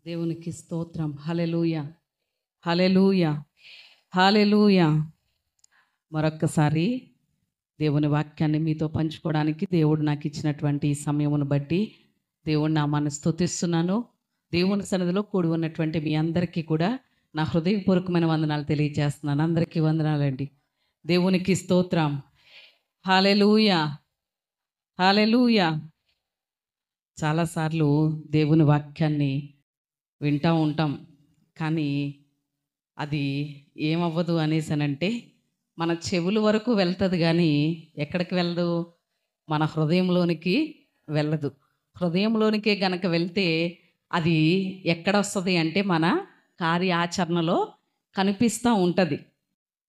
దేవునికి స్తోత్రం. హల్లెలూయా, హల్లెలూయా, హల్లెలూయా. మరొక్కసారి దేవుని వాక్యాన్ని మీతో పంచుకోవడానికి దేవుడు నాకు ఇచ్చినటువంటి ఈ సమయమును బట్టి దేవుడు నామాన్ని స్తుతిస్తున్నాను. దేవుని సన్నిధిలో కూడి ఉన్నటువంటి మీ అందరికీ కూడా నా హృదయపూర్వకమైన వందనాలు తెలియజేస్తున్నాను. అందరికీ వందనాలండి. దేవునికి స్తోత్రం. హల్లెలూయా, హల్లెలూయా. చాలాసార్లు దేవుని వాక్యాన్ని వింటూ ఉంటాం, కానీ అది ఏమవ్వదు అనేసనంటే మన చెవుల వరకు వెళ్తుంది, కానీ ఎక్కడికి వెళ్ళదు? మన హృదయంలోనికి వెళ్ళదు. హృదయంలోనికే గనక వెళ్తే అది ఎక్కడ వస్తుంది అంటే మన కార్యాచరణలో కనిపిస్తూ ఉంటుంది.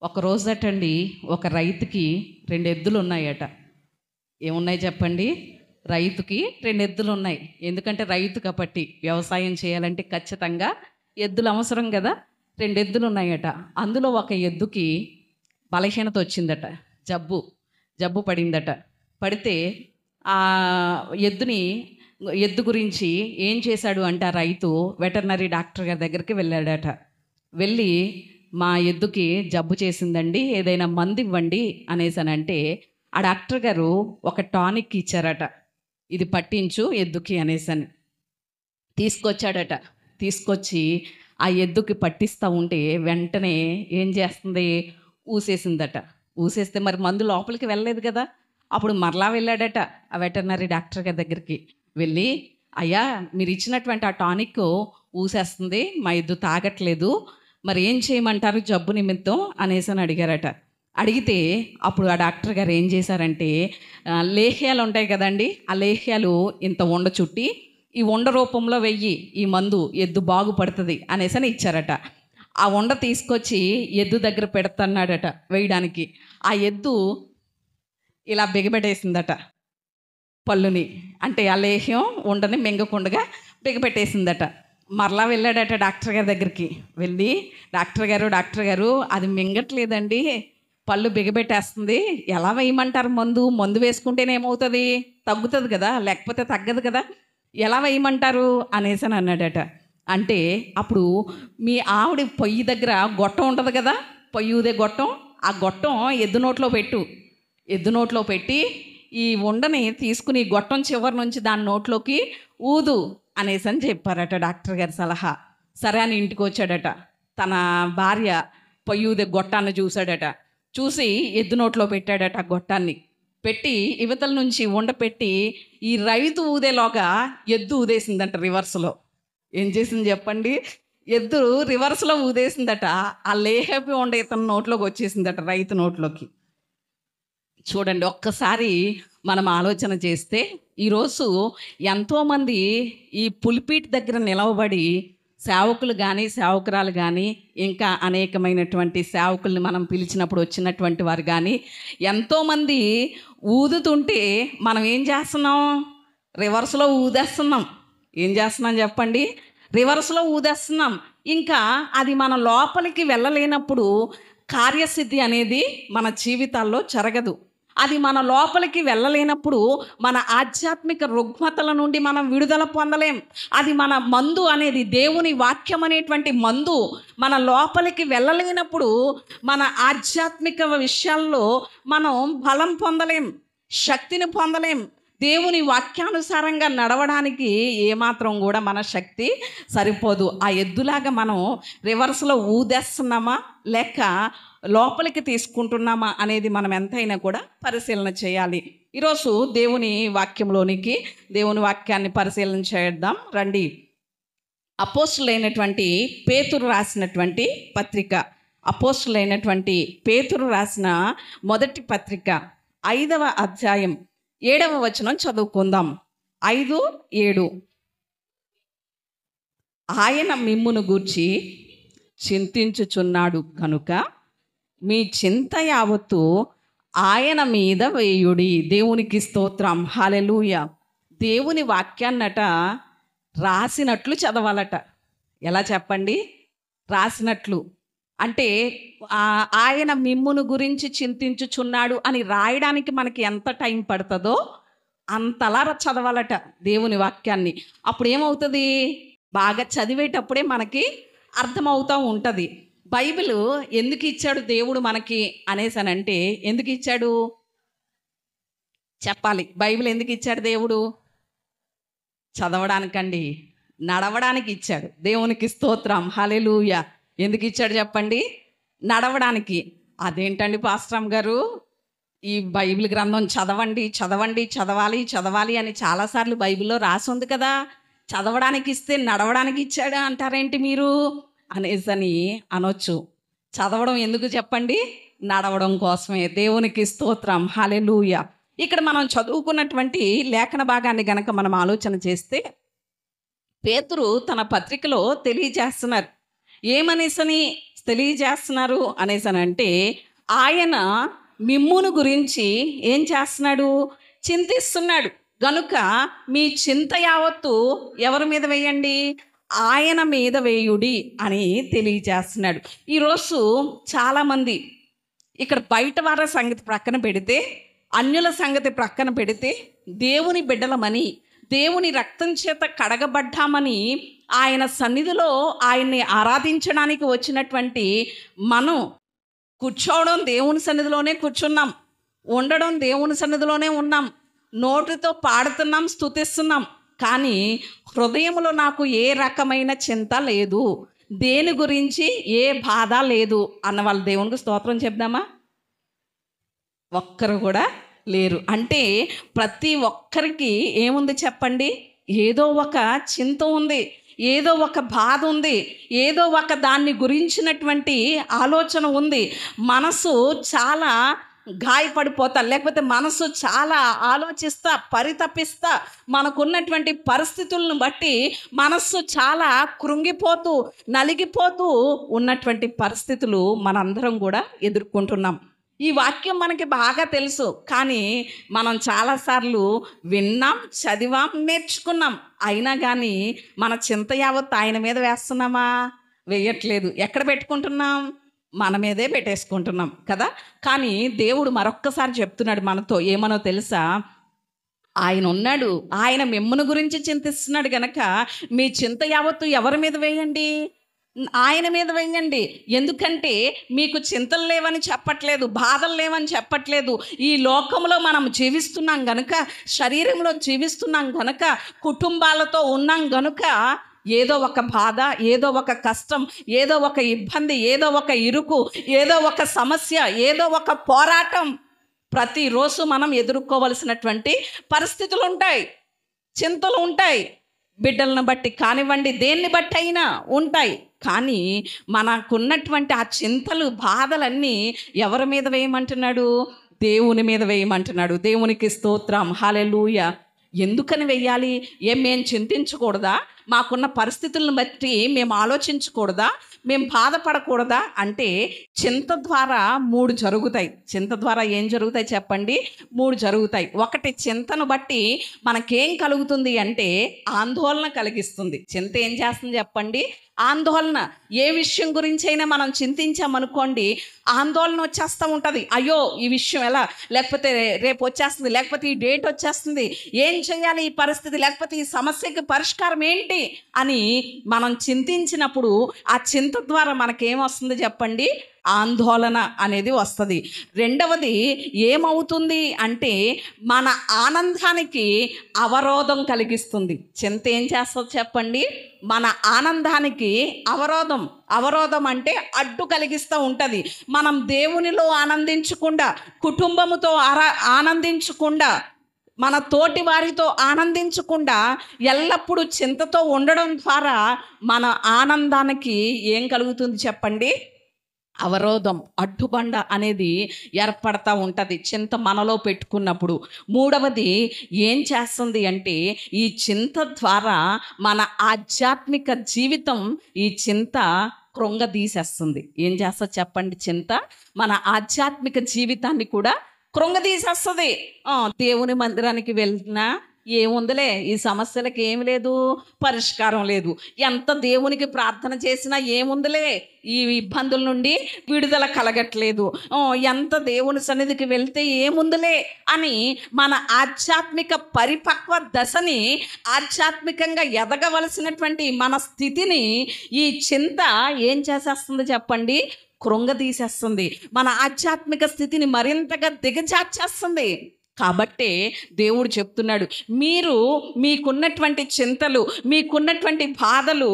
ఒక రోజటండి ఒక రైతుకి 2 ఎద్దులు ఉన్నాయట. ఏమున్నాయి చెప్పండి? రైతుకి 2 ఎద్దులు ఉన్నాయి. ఎందుకంటే రైతు కాబట్టి వ్యవసాయం చేయాలంటే ఖచ్చితంగా ఎద్దులు అవసరం కదా. 2 ఎద్దులు ఉన్నాయట. అందులో ఒక ఎద్దుకి బలహీనత వచ్చిందట, జబ్బు పడిందట. పడితే ఆ ఎద్దు గురించి ఏం చేశాడు అంటే ఆ రైతు వెటర్నరీ డాక్టర్ గారి దగ్గరికి వెళ్ళాడట. వెళ్ళి మా ఎద్దుకి జబ్బు చేసిందండి, ఏదైనా మందు ఇవ్వండి అనేసనంటే ఆ డాక్టర్ గారు ఒక టానిక్ ఇచ్చారట. ఇది పట్టించు ఎద్దుకి అనేసని తీసుకొచ్చాడట. తీసుకొచ్చి ఆ ఎద్దుకి పట్టిస్తూ ఉంటే వెంటనే ఏం చేస్తుంది? ఊసేసిందట. ఊసేస్తే మరి మందు లోపలికి వెళ్ళలేదు కదా. అప్పుడు మరలా వెళ్ళాడట ఆ వెటర్నరీ డాక్టర్ గారి దగ్గరికి. వెళ్ళి, అయ్యా మీరు ఇచ్చినటువంటి ఆ టానిక్ ఊసేస్తుంది, మా ఎద్దు తాగట్లేదు, మరి ఏం చేయమంటారు జబ్బు నిమిత్తం అనేసని అడిగారట. అడిగితే అప్పుడు ఆ డాక్టర్ గారు ఏం చేశారంటే లేహ్యాలు ఉంటాయి కదండి, ఆ లేహ్యాలు ఇంత ఉండ చుట్టి ఈ ఉండ రూపంలో వెయ్యి, ఈ మందు ఎద్దు బాగుపడుతుంది అనేసని ఇచ్చారట. ఆ ఉండ తీసుకొచ్చి ఎద్దు దగ్గర పెడతన్నాడట వేయడానికి. ఆ ఎద్దు ఇలా బిగబెట్టేసిందట పళ్ళుని, అంటే ఆ లేహ్యం ఉండని మింగకుండగా బిగబెట్టేసిందట. మరలా వెళ్ళాడట డాక్టర్ గారి దగ్గరికి. వెళ్ళి, డాక్టర్ గారు అది మింగట్లేదండి, పళ్ళు బిగబెట్టేస్తుంది, ఎలా వేయమంటారు మందు వేసుకుంటేనే ఏమవుతుంది? తగ్గుతుంది కదా, లేకపోతే తగ్గదు కదా, ఎలా వేయమంటారు అనేసని అన్నాడట. అంటే అప్పుడు మీ ఆవిడ పొయ్యి దగ్గర గొట్టం ఉంటుంది కదా, పొయ్యి ఊదే గొట్టం, ఆ గొట్టం ఎద్దు నోట్లో పెట్టి ఈ ఉండని తీసుకుని గొట్టం చివరి నుంచి దాని నోట్లోకి ఊదు అనేసని చెప్పారట డాక్టర్ గారి సలహా. సరే అని ఇంటికి వచ్చాడట. తన భార్య పొయ్యి ఊదే గొట్టాన్ని చూశాడట. చూసి ఎద్దు నోట్లో పెట్టాడట. గొట్టాన్ని పెట్టి ఇవతల నుంచి ఉండ పెట్టి ఈ రైతు ఊదేలోగా ఎద్దు ఊదేసిందంట రివర్స్లో. ఏం చేసింది చెప్పండి? ఎద్దు రివర్స్లో ఊదేసిందట. ఆ లేహపి ఉండ ఇతని నోట్లోకి వచ్చేసిందట, రైతు నోట్లోకి. చూడండి, ఒక్కసారి మనం ఆలోచన చేస్తే ఈరోజు ఎంతోమంది ఈ పులిపీట్ దగ్గర నిలవబడి సేవకులు కానీ సేవకురాలు కానీ ఇంకా అనేకమైనటువంటి సేవకుల్ని మనం పిలిచినప్పుడు వచ్చినటువంటి వారు కానీ ఎంతోమంది ఊదుతుంటే మనం ఏం చేస్తున్నాం? రివర్స్లో ఊదేస్తున్నాం. ఏం చేస్తున్నాం చెప్పండి? రివర్స్లో ఊదేస్తున్నాం. ఇంకా అది మన లోపలికి వెళ్ళలేనప్పుడు కార్యసిద్ధి అనేది మన జీవితాల్లో జరగదు. అది మన లోపలికి వెళ్ళలేనప్పుడు మన ఆధ్యాత్మిక రుగ్మతల నుండి మనం విడుదల పొందలేం. అది మన మందు అనేది, దేవుని వాక్యం అనేటువంటి మందు మన లోపలికి వెళ్ళలేనప్పుడు మన ఆధ్యాత్మిక విషయాల్లో మనం బలం పొందలేం, శక్తిని పొందలేం. దేవుని వాక్యానుసారంగా నడవడానికి ఏమాత్రం కూడా మన శక్తి సరిపోదు. ఆ ఎద్దులాగా మనం రివర్స్లో ఊదేస్తున్నామా లేక లోపలికి తీసుకుంటున్నామా అనేది మనం ఎంతైనా కూడా పరిశీలన చేయాలి. ఈరోజు దేవుని వాక్యంలోనికి దేవుని వాక్యాన్ని పరిశీలన చేద్దాం రండి. అపోస్తులైనటువంటి పేతురు రాసినటువంటి పత్రిక, అపోస్తులైనటువంటి పేతురు రాసిన మొదటి పత్రిక 5వ అధ్యాయం 7వ వచనం చదువుకుందాం. 5:7. ఆయన మిమ్మును గూర్చి చింతించుచున్నాడు కనుక మీ చింత యావత్తు ఆయన మీద వేయుడి. దేవునికి స్తోత్రం. హల్లెలూయా. దేవుని వాక్యాన్నట రాసినట్లు చదవాలట. ఎలా చెప్పండి? రాసినట్లు. అంటే ఆయన మిమ్మును గురించి చింతించుచున్నాడు అని రాయడానికి మనకి ఎంత టైం పడుతుందో అంతలా చదవాలట దేవుని వాక్యాన్ని. అప్పుడు ఏమవుతుంది, బాగా చదివేటప్పుడే మనకి అర్థమవుతూ ఉంటుంది. బైబిల్ ఎందుకు ఇచ్చాడు దేవుడు మనకి అనేసనంటే, ఎందుకు ఇచ్చాడు చెప్పాలి. బైబిల్ ఎందుకు ఇచ్చాడు దేవుడు? చదవడానికండి, నడవడానికి ఇచ్చాడు. దేవునికి స్తోత్రం, హల్లెలూయా. ఎందుకు ఇచ్చాడు చెప్పండి? నడవడానికి. అదేంటండి పాస్టర్ గారు, ఈ బైబిల్ గ్రంథం చదవండి చదవండి చదవాలి చదవాలి అని చాలాసార్లు బైబిల్లో రాసి ఉంది కదా, చదవడానికి ఇస్తే నడవడానికి ఇచ్చాడా అంటారేంటి మీరు అనేసని అనొచ్చు. చదవడం ఎందుకు చెప్పండి? నడవడం కోసమే. దేవునికి స్తోత్రం, హల్లెలూయా. ఇక్కడ మనం చదువుకున్నటువంటి లేఖన భాగాన్ని గనక మనం ఆలోచన చేస్తే, పేతురు తన పత్రికలో తెలియజేస్తున్నారు. ఏమనేసని తెలియజేస్తున్నారు అనేసనంటే, ఆయన మిమ్మును గురించి ఏం చేస్తున్నాడు? చింతిస్తున్నాడు. గనుక మీ చింత యావత్తు ఎవరి మీద వేయండి? ఆయన మీద వేయుడి అని తెలియజేస్తున్నాడు. ఈరోజు చాలామంది ఇక్కడ బయట వారి సంగతి ప్రక్కన పెడితే, అన్యుల సంగతి ప్రక్కన పెడితే, దేవుని బిడ్డలమని, దేవుని రక్తం చేత కడగబడ్డామని ఆయన సన్నిధిలో ఆయన్ని ఆరాధించడానికి వచ్చినటువంటి మనం కూర్చోవడం దేవుని సన్నిధిలోనే కూర్చున్నాం, ఉండడం దేవుని సన్నిధిలోనే ఉన్నాం, నోటితో పాడుతున్నాం, స్తుతిస్తున్నాం. కానీ హృదయంలో నాకు ఏ రకమైన చింత లేదు, దేని గురించి ఏ బాధ లేదు అన్న వాళ్ళు దేవునికి స్తోత్రం చెప్దామా? ఒక్కరు కూడా లేరు. అంటే ప్రతి ఒక్కరికి ఏముంది చెప్పండి? ఏదో ఒక చింత ఉంది, ఏదో ఒక బాధ ఉంది, ఏదో ఒక దాన్ని గురించినటువంటి ఆలోచన ఉంది. మనసు చాలా గాయపడిపోతా, లేకపోతే మనసు చాలా ఆలోచిస్తా, పరితపిస్తా, మనకున్నటువంటి పరిస్థితులను బట్టి మనస్సు చాలా కృంగిపోతూ, నలిగిపోతూ ఉన్నటువంటి పరిస్థితులు మనందరం కూడా ఎదుర్కొంటున్నాం. ఈ వాక్యం మనకి బాగా తెలుసు, కానీ మనం చాలాసార్లు విన్నాం, చదివాం, నేర్చుకున్నాం. అయినా కానీ మన చింత యావత్ ఆయన మీద వేస్తున్నామా? వేయట్లేదు. ఎక్కడ పెట్టుకుంటున్నాం? మన మీదే పెట్టేసుకుంటున్నాం కదా. కానీ దేవుడు మరొక్కసారి చెప్తున్నాడు మనతో, ఏమనో తెలుసా? ఆయన ఉన్నాడు, ఆయన మిమ్మును గురించి చింతిస్తున్నాడు గనక మీ చింత యావత్తు ఎవరి మీద వేయండి? ఆయన మీద వేయండి. ఎందుకంటే మీకు చింతలు లేవని చెప్పట్లేదు, బాధలు లేవని చెప్పట్లేదు. ఈ లోకంలో మనం జీవిస్తున్నాం గనుక, శరీరంలో జీవిస్తున్నాం గనుక, కుటుంబాలతో ఉన్నాం గనుక, ఏదో ఒక బాధ, ఏదో ఒక కష్టం, ఏదో ఒక ఇబ్బంది, ఏదో ఒక ఇరుకు, ఏదో ఒక సమస్య, ఏదో ఒక పోరాటం ప్రతిరోజు మనం ఎదుర్కోవలసినటువంటి పరిస్థితులు ఉంటాయి, చింతలు ఉంటాయి. బిడ్డలను బట్టి కానివ్వండి, దేన్ని బట్టి అయినా ఉంటాయి. కానీ మనకున్నటువంటి ఆ చింతలు, బాధలన్నీ ఎవరి మీద వేయమంటున్నాడు? దేవుని మీద వేయమంటున్నాడు. దేవునికి స్తోత్రం, హల్లెలూయా. ఎందుకని వెయ్యాలి? మేము చింతించకూడదా? మాకున్న పరిస్థితులను బట్టి మేము ఆలోచించకూడదా? మేము బాధపడకూడదా? అంటే చింత ద్వారా 3 జరుగుతాయి. చింత ద్వారా ఏం జరుగుతాయి చెప్పండి? 3 జరుగుతాయి. ఒకటి, చింతను బట్టి మనకేం కలుగుతుంది అంటే ఆందోళన కలిగిస్తుంది. చింత ఏం చేస్తుంది చెప్పండి? ఆందోళన. ఏ విషయం గురించి అయినా మనం చింతించామనుకోండి, ఆందోళన వచ్చేస్తూ ఉంటుంది. అయ్యో ఈ విషయం ఎలా, లేకపోతే రేపు వచ్చేస్తుంది, లేకపోతే ఈ డేట్ వచ్చేస్తుంది, ఏం చేయాలి ఈ పరిస్థితి, లేకపోతే ఈ సమస్యకి పరిష్కారం ఏంటి అని మనం చింతించినప్పుడు ఆ చింత ద్వారా మనకేమొస్తుంది చెప్పండి? ఆందోళన అనేది వస్తుంది. రెండవది ఏమవుతుంది అంటే మన ఆనందానికి అవరోధం కలిగిస్తుంది. చింత ఏం చేస్తుంది చెప్పండి? మన ఆనందానికి అవరోధం అంటే అడ్డు కలిగిస్తూ ఉంటుంది. మనం దేవునిలో ఆనందించకుండా, కుటుంబముతో ఆనందించకుండా, మన తోటి వారితో ఆనందించకుండా ఎల్లప్పుడూ చింతతో ఉండడం ద్వారా మన ఆనందానికి ఏం కలుగుతుంది చెప్పండి? అవరోధం, అడ్డుబండ అనేది ఏర్పడతా ఉంటుంది చింత మనలో పెట్టుకున్నప్పుడు. మూడవది ఏం చేస్తుంది అంటే ఈ చింత ద్వారా మన ఆధ్యాత్మిక జీవితం ఈ చింత కృంగదీసేస్తుంది. ఏం చేస్తుంది చెప్పండి? చింత మన ఆధ్యాత్మిక జీవితాన్ని కూడా కృంగదీసేస్తుంది. దేవుని మందిరానికి వెళ్ళినా, ఏముందిలే, ఈ సమస్యలకు ఏమి లేదు, పరిష్కారం లేదు, ఎంత దేవునికి ప్రార్థన చేసినా ఏముందిలే, ఈ ఇబ్బందుల నుండి విడుదల కలగట్లేదు, ఎంత దేవుని సన్నిధికి వెళ్తే ఏముందిలే అని మన ఆధ్యాత్మిక పరిపక్వ దశని, ఆధ్యాత్మికంగా ఎదగవలసినటువంటి మన స్థితిని ఈ చింత ఏం చేసేస్తుంది చెప్పండి? కృంగదీసేస్తుంది. మన ఆధ్యాత్మిక స్థితిని మరింతగా దిగజార్చేస్తుంది. కాబట్టే దేవుడు చెప్తున్నాడు, మీరు మీకున్నటువంటి చింతలు, మీకున్నటువంటి బాధలు,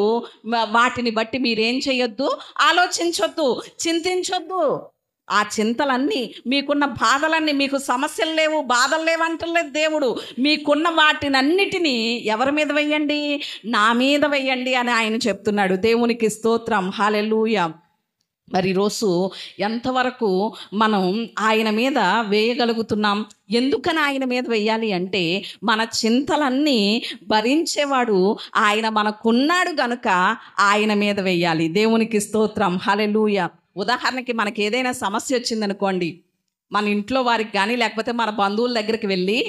వాటిని బట్టి మీరేం చేయొద్దు, ఆలోచించొద్దు, చింతించొద్దు. ఆ చింతలన్నీ, మీకున్న బాధలన్నీ, మీకు సమస్యలు లేవు, బాధలు లేవు అంటలేదు దేవుడు. మీకున్న వాటినన్నిటినీ ఎవరి మీద వెయ్యండి? నా మీద వెయ్యండి అని ఆయన చెప్తున్నాడు. దేవునికి స్తోత్రం, హల్లెలూయా. మరి ఈరోజు ఎంతవరకు మనం ఆయన మీద వేయగలుగుతున్నాం? ఎందుకని ఆయన మీద వెయ్యాలి అంటే, మన చింతలన్నీ భరించేవాడు ఆయన మనకున్నాడు గనుక ఆయన మీద వెయ్యాలి. దేవునికి స్తోత్రం, హల్లెలూయా. ఉదాహరణకి మనకి ఏదైనా సమస్య వచ్చిందనుకోండి, మన ఇంట్లో వారికి కానీ లేకపోతే మన బంధువుల దగ్గరికి వెళ్ళి,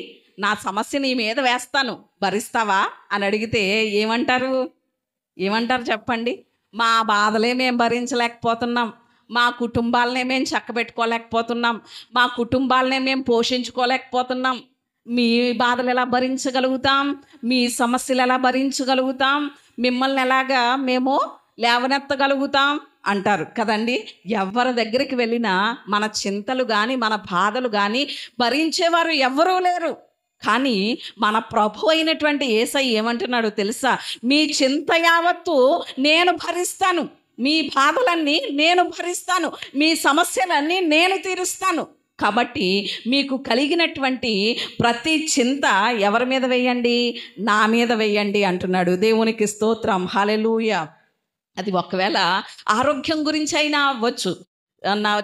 నా సమస్య నీ మీద వేస్తాను, భరిస్తావా అని అడిగితే ఏమంటారు చెప్పండి? మా బాధలే మేము భరించలేకపోతున్నాం, మా కుటుంబాలనే మేము చక్కబెట్టుకోలేకపోతున్నాం, మా కుటుంబాలనే మేము పోషించుకోలేకపోతున్నాం, మీ బాధలు ఎలా భరించగలుగుతాం, మీ సమస్యలు ఎలా భరించగలుగుతాం, మిమ్మల్ని ఎలాగా మేము లేవనెత్తగలుగుతాం అంటారు కదండి. ఎవరి దగ్గరికి వెళ్ళినా మన చింతలు కానీ మన బాధలు కానీ భరించేవారు ఎవ్వరూ లేరు. కానీ మన ప్రభు అయినటువంటి యేసయ్య ఏమంటున్నాడో తెలుసా? మీ చింత యావత్తు నేను భరిస్తాను, మీ బాధలన్నీ నేను భరిస్తాను, మీ సమస్యలన్నీ నేను తీరుస్తాను. కాబట్టి మీకు కలిగినటువంటి ప్రతి చింత ఎవరి మీద వేయండి? నా మీద వేయండి అంటున్నాడు. దేవునికి స్తోత్రం, హల్లెలూయా. అది ఒకవేళ ఆరోగ్యం గురించి అయినా అవ్వచ్చు.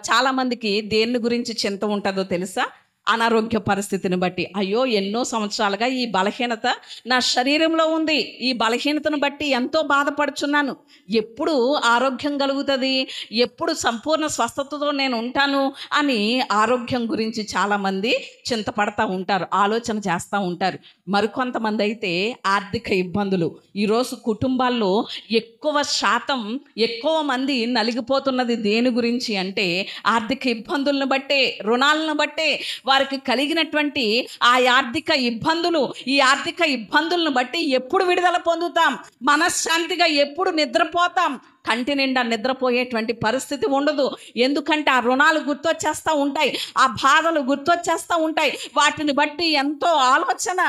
చాలామందికి దేని గురించి చింత ఉంటుందో తెలుసా? అనారోగ్య పరిస్థితిని బట్టి. అయ్యో, ఎన్నో సంవత్సరాలుగా ఈ బలహీనత నా శరీరంలో ఉంది, ఈ బలహీనతను బట్టి ఎంతో బాధపడుచున్నాను, ఎప్పుడు ఆరోగ్యం కలుగుతుంది, ఎప్పుడు సంపూర్ణ స్వస్థతతో నేను ఉంటాను అని ఆరోగ్యం గురించి చాలామంది చింతపడతా ఉంటారు, ఆలోచన చేస్తూ ఉంటారు. మరికొంతమంది అయితే ఆర్థిక ఇబ్బందులు. ఈరోజు కుటుంబాల్లో ఎక్కువ మంది నలిగిపోతున్నది దేని గురించి అంటే ఆర్థిక ఇబ్బందులను బట్టే, రుణాలను బట్టే. వారికి కలిగినటువంటి ఆ ఈ ఆర్థిక ఇబ్బందులను బట్టి ఎప్పుడు విడుదల పొందుతాం, మనశ్శాంతిగా ఎప్పుడు నిద్రపోతాం? కంటి నిండా నిద్రపోయేటువంటి పరిస్థితి ఉండదు. ఎందుకంటే ఆ రుణాలు గుర్తొచ్చేస్తూ ఉంటాయి, ఆ బాధలు గుర్తొచ్చేస్తూ ఉంటాయి. వాటిని బట్టి ఎంతో ఆలోచన,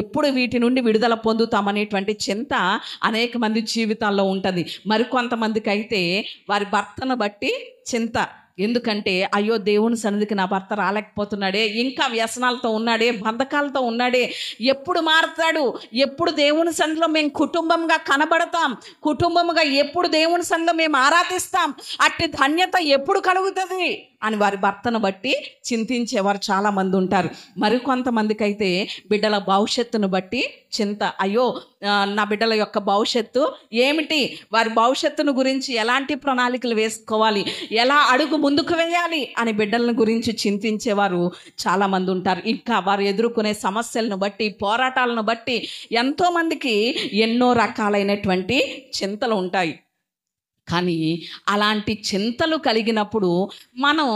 ఎప్పుడు వీటి నుండి విడుదల పొందుతామనేటువంటి చింత అనేక మంది జీవితాల్లో ఉంటుంది. మరికొంతమందికి అయితే వారి భర్తను బట్టి చింత. ఎందుకంటే అయ్యో, దేవుని సన్నిధికి నా భర్త రాలేకపోతున్నాడే, ఇంకా వ్యసనాలతో ఉన్నాడే, బంధకాలతో ఉన్నాడే, ఎప్పుడు మారుతాడు, ఎప్పుడు దేవుని సన్నిధిలో మేము కుటుంబంగా కనబడతాం, కుటుంబంగా ఎప్పుడు దేవుని సన్నిధిలో మేము ఆరాధిస్తాం, అట్టి ధన్యత ఎప్పుడు కలుగుతుంది అని వారి భర్తను బట్టి చింతించేవారు చాలామంది ఉంటారు. మరికొంతమందికి అయితే బిడ్డల భవిష్యత్తును బట్టి చింత. అయ్యో, నా బిడ్డల యొక్క భవిష్యత్తు ఏమిటి, వారి భవిష్యత్తును గురించి ఎలాంటి ప్రణాళికలు వేసుకోవాలి, ఎలా అడుగు ముందుకు వేయాలి అని బిడ్డలను గురించి చింతించేవారు చాలామంది ఉంటారు. ఇంకా వారు ఎదుర్కొనే సమస్యలను బట్టి, పోరాటాలను బట్టి ఎంతోమందికి ఎన్నో రకాలైనటువంటి చింతలు ఉంటాయి. కానీ అలాంటి చింతలు కలిగినప్పుడు మనం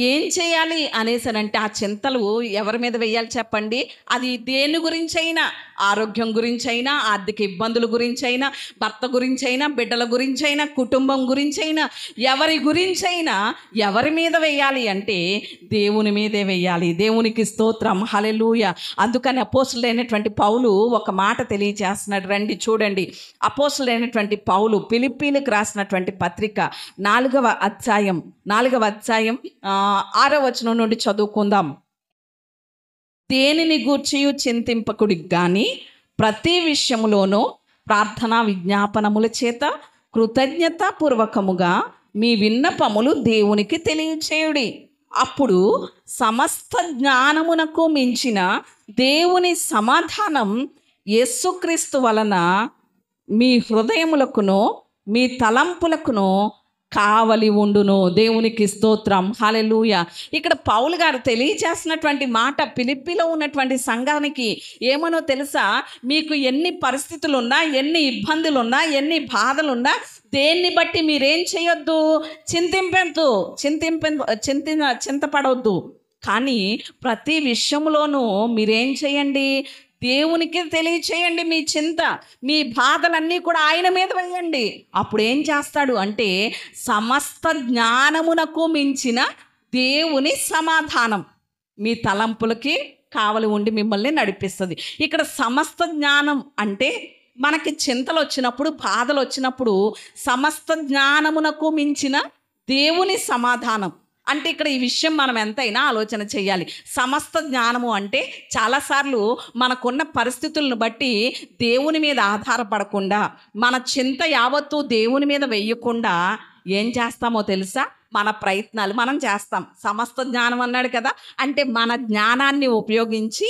ఏం చేయాలి అనేసనంటే, ఆ చింతలు ఎవరి మీద వేయాలి చెప్పండి? అది దేని గురించైనా, ఆరోగ్యం గురించైనా, ఆర్థిక ఇబ్బందుల గురించైనా, భర్త గురించైనా, బిడ్డల గురించైనా, కుటుంబం గురించైనా, ఎవరి గురించైనా ఎవరి మీద వేయాలి అంటే దేవుని మీదే వేయాలి. దేవునికి స్తోత్రం, హల్లెలూయా. అందుకని అపోస్తలుడైనటువంటి పౌలు ఒక మాట తెలియజేస్తున్నాడు. రండి చూడండి. అపోస్తలుడైనటువంటి పౌలు ఫిలిప్పీలకు రాసినటువంటి పత్రిక 4వ అధ్యాయం 6వ వచనం నుండి చదువుకుందాం. దేనిని గూర్చియు చింతింపకుడి గాని ప్రతి విషయములోనూ ప్రార్థనా విజ్ఞాపనముల చేత కృతజ్ఞతాపూర్వకముగా మీ విన్నపములు దేవునికి తెలియచేయుడి. అప్పుడు సమస్త జ్ఞానమునకు మించిన దేవుని సమాధానం యేసుక్రీస్తు వలన మీ హృదయములకును మీ తలంపులకును కావలి ఉండును. దేవునికి స్తోత్రం, హల్లెలూయా. ఇక్కడ పౌలు గారు తెలియచేసినటువంటి మాట ఫిలిప్పీలో ఉన్నటువంటి సంఘానికి ఏమనో తెలుసా? మీకు ఎన్ని పరిస్థితులున్నా, ఎన్ని ఇబ్బందులున్నా, ఎన్ని బాధలున్నా, దేన్ని బట్టి మీరేం చేయొద్దు, చింతపడవద్దు. కానీ ప్రతి విషయంలోనూ మీరేం చేయండి, దేవునికి తెలియచేయండి మీ చింత, మీ బాధలన్నీ కూడా ఆయన మీద వేయండి. అప్పుడు ఏం చేస్తాడు అంటే సమస్త జ్ఞానమునకు మించిన దేవుని సమాధానం మీ తలంపులకి కావలి ఉండి మిమ్మల్ని నడిపిస్తుంది. ఇక్కడ సమస్త జ్ఞానం అంటే మనకి చింతలు వచ్చినప్పుడు, బాధలు వచ్చినప్పుడు సమస్త జ్ఞానమునకు మించిన దేవుని సమాధానం అంటే ఇక్కడ ఈ విషయం మనం ఎంతైనా ఆలోచన చేయాలి. సమస్త జ్ఞానము అంటే చాలాసార్లు మనకున్న పరిస్థితులను బట్టి దేవుని మీద ఆధారపడకుండా, మన చింత యావత్తు దేవుని మీద వేయకుండా ఏం చేస్తామో తెలుసా? మన ప్రయత్నాలు మనం చేస్తాం. సమస్త జ్ఞానం అన్నాడు కదా, అంటే మన జ్ఞానాన్ని ఉపయోగించి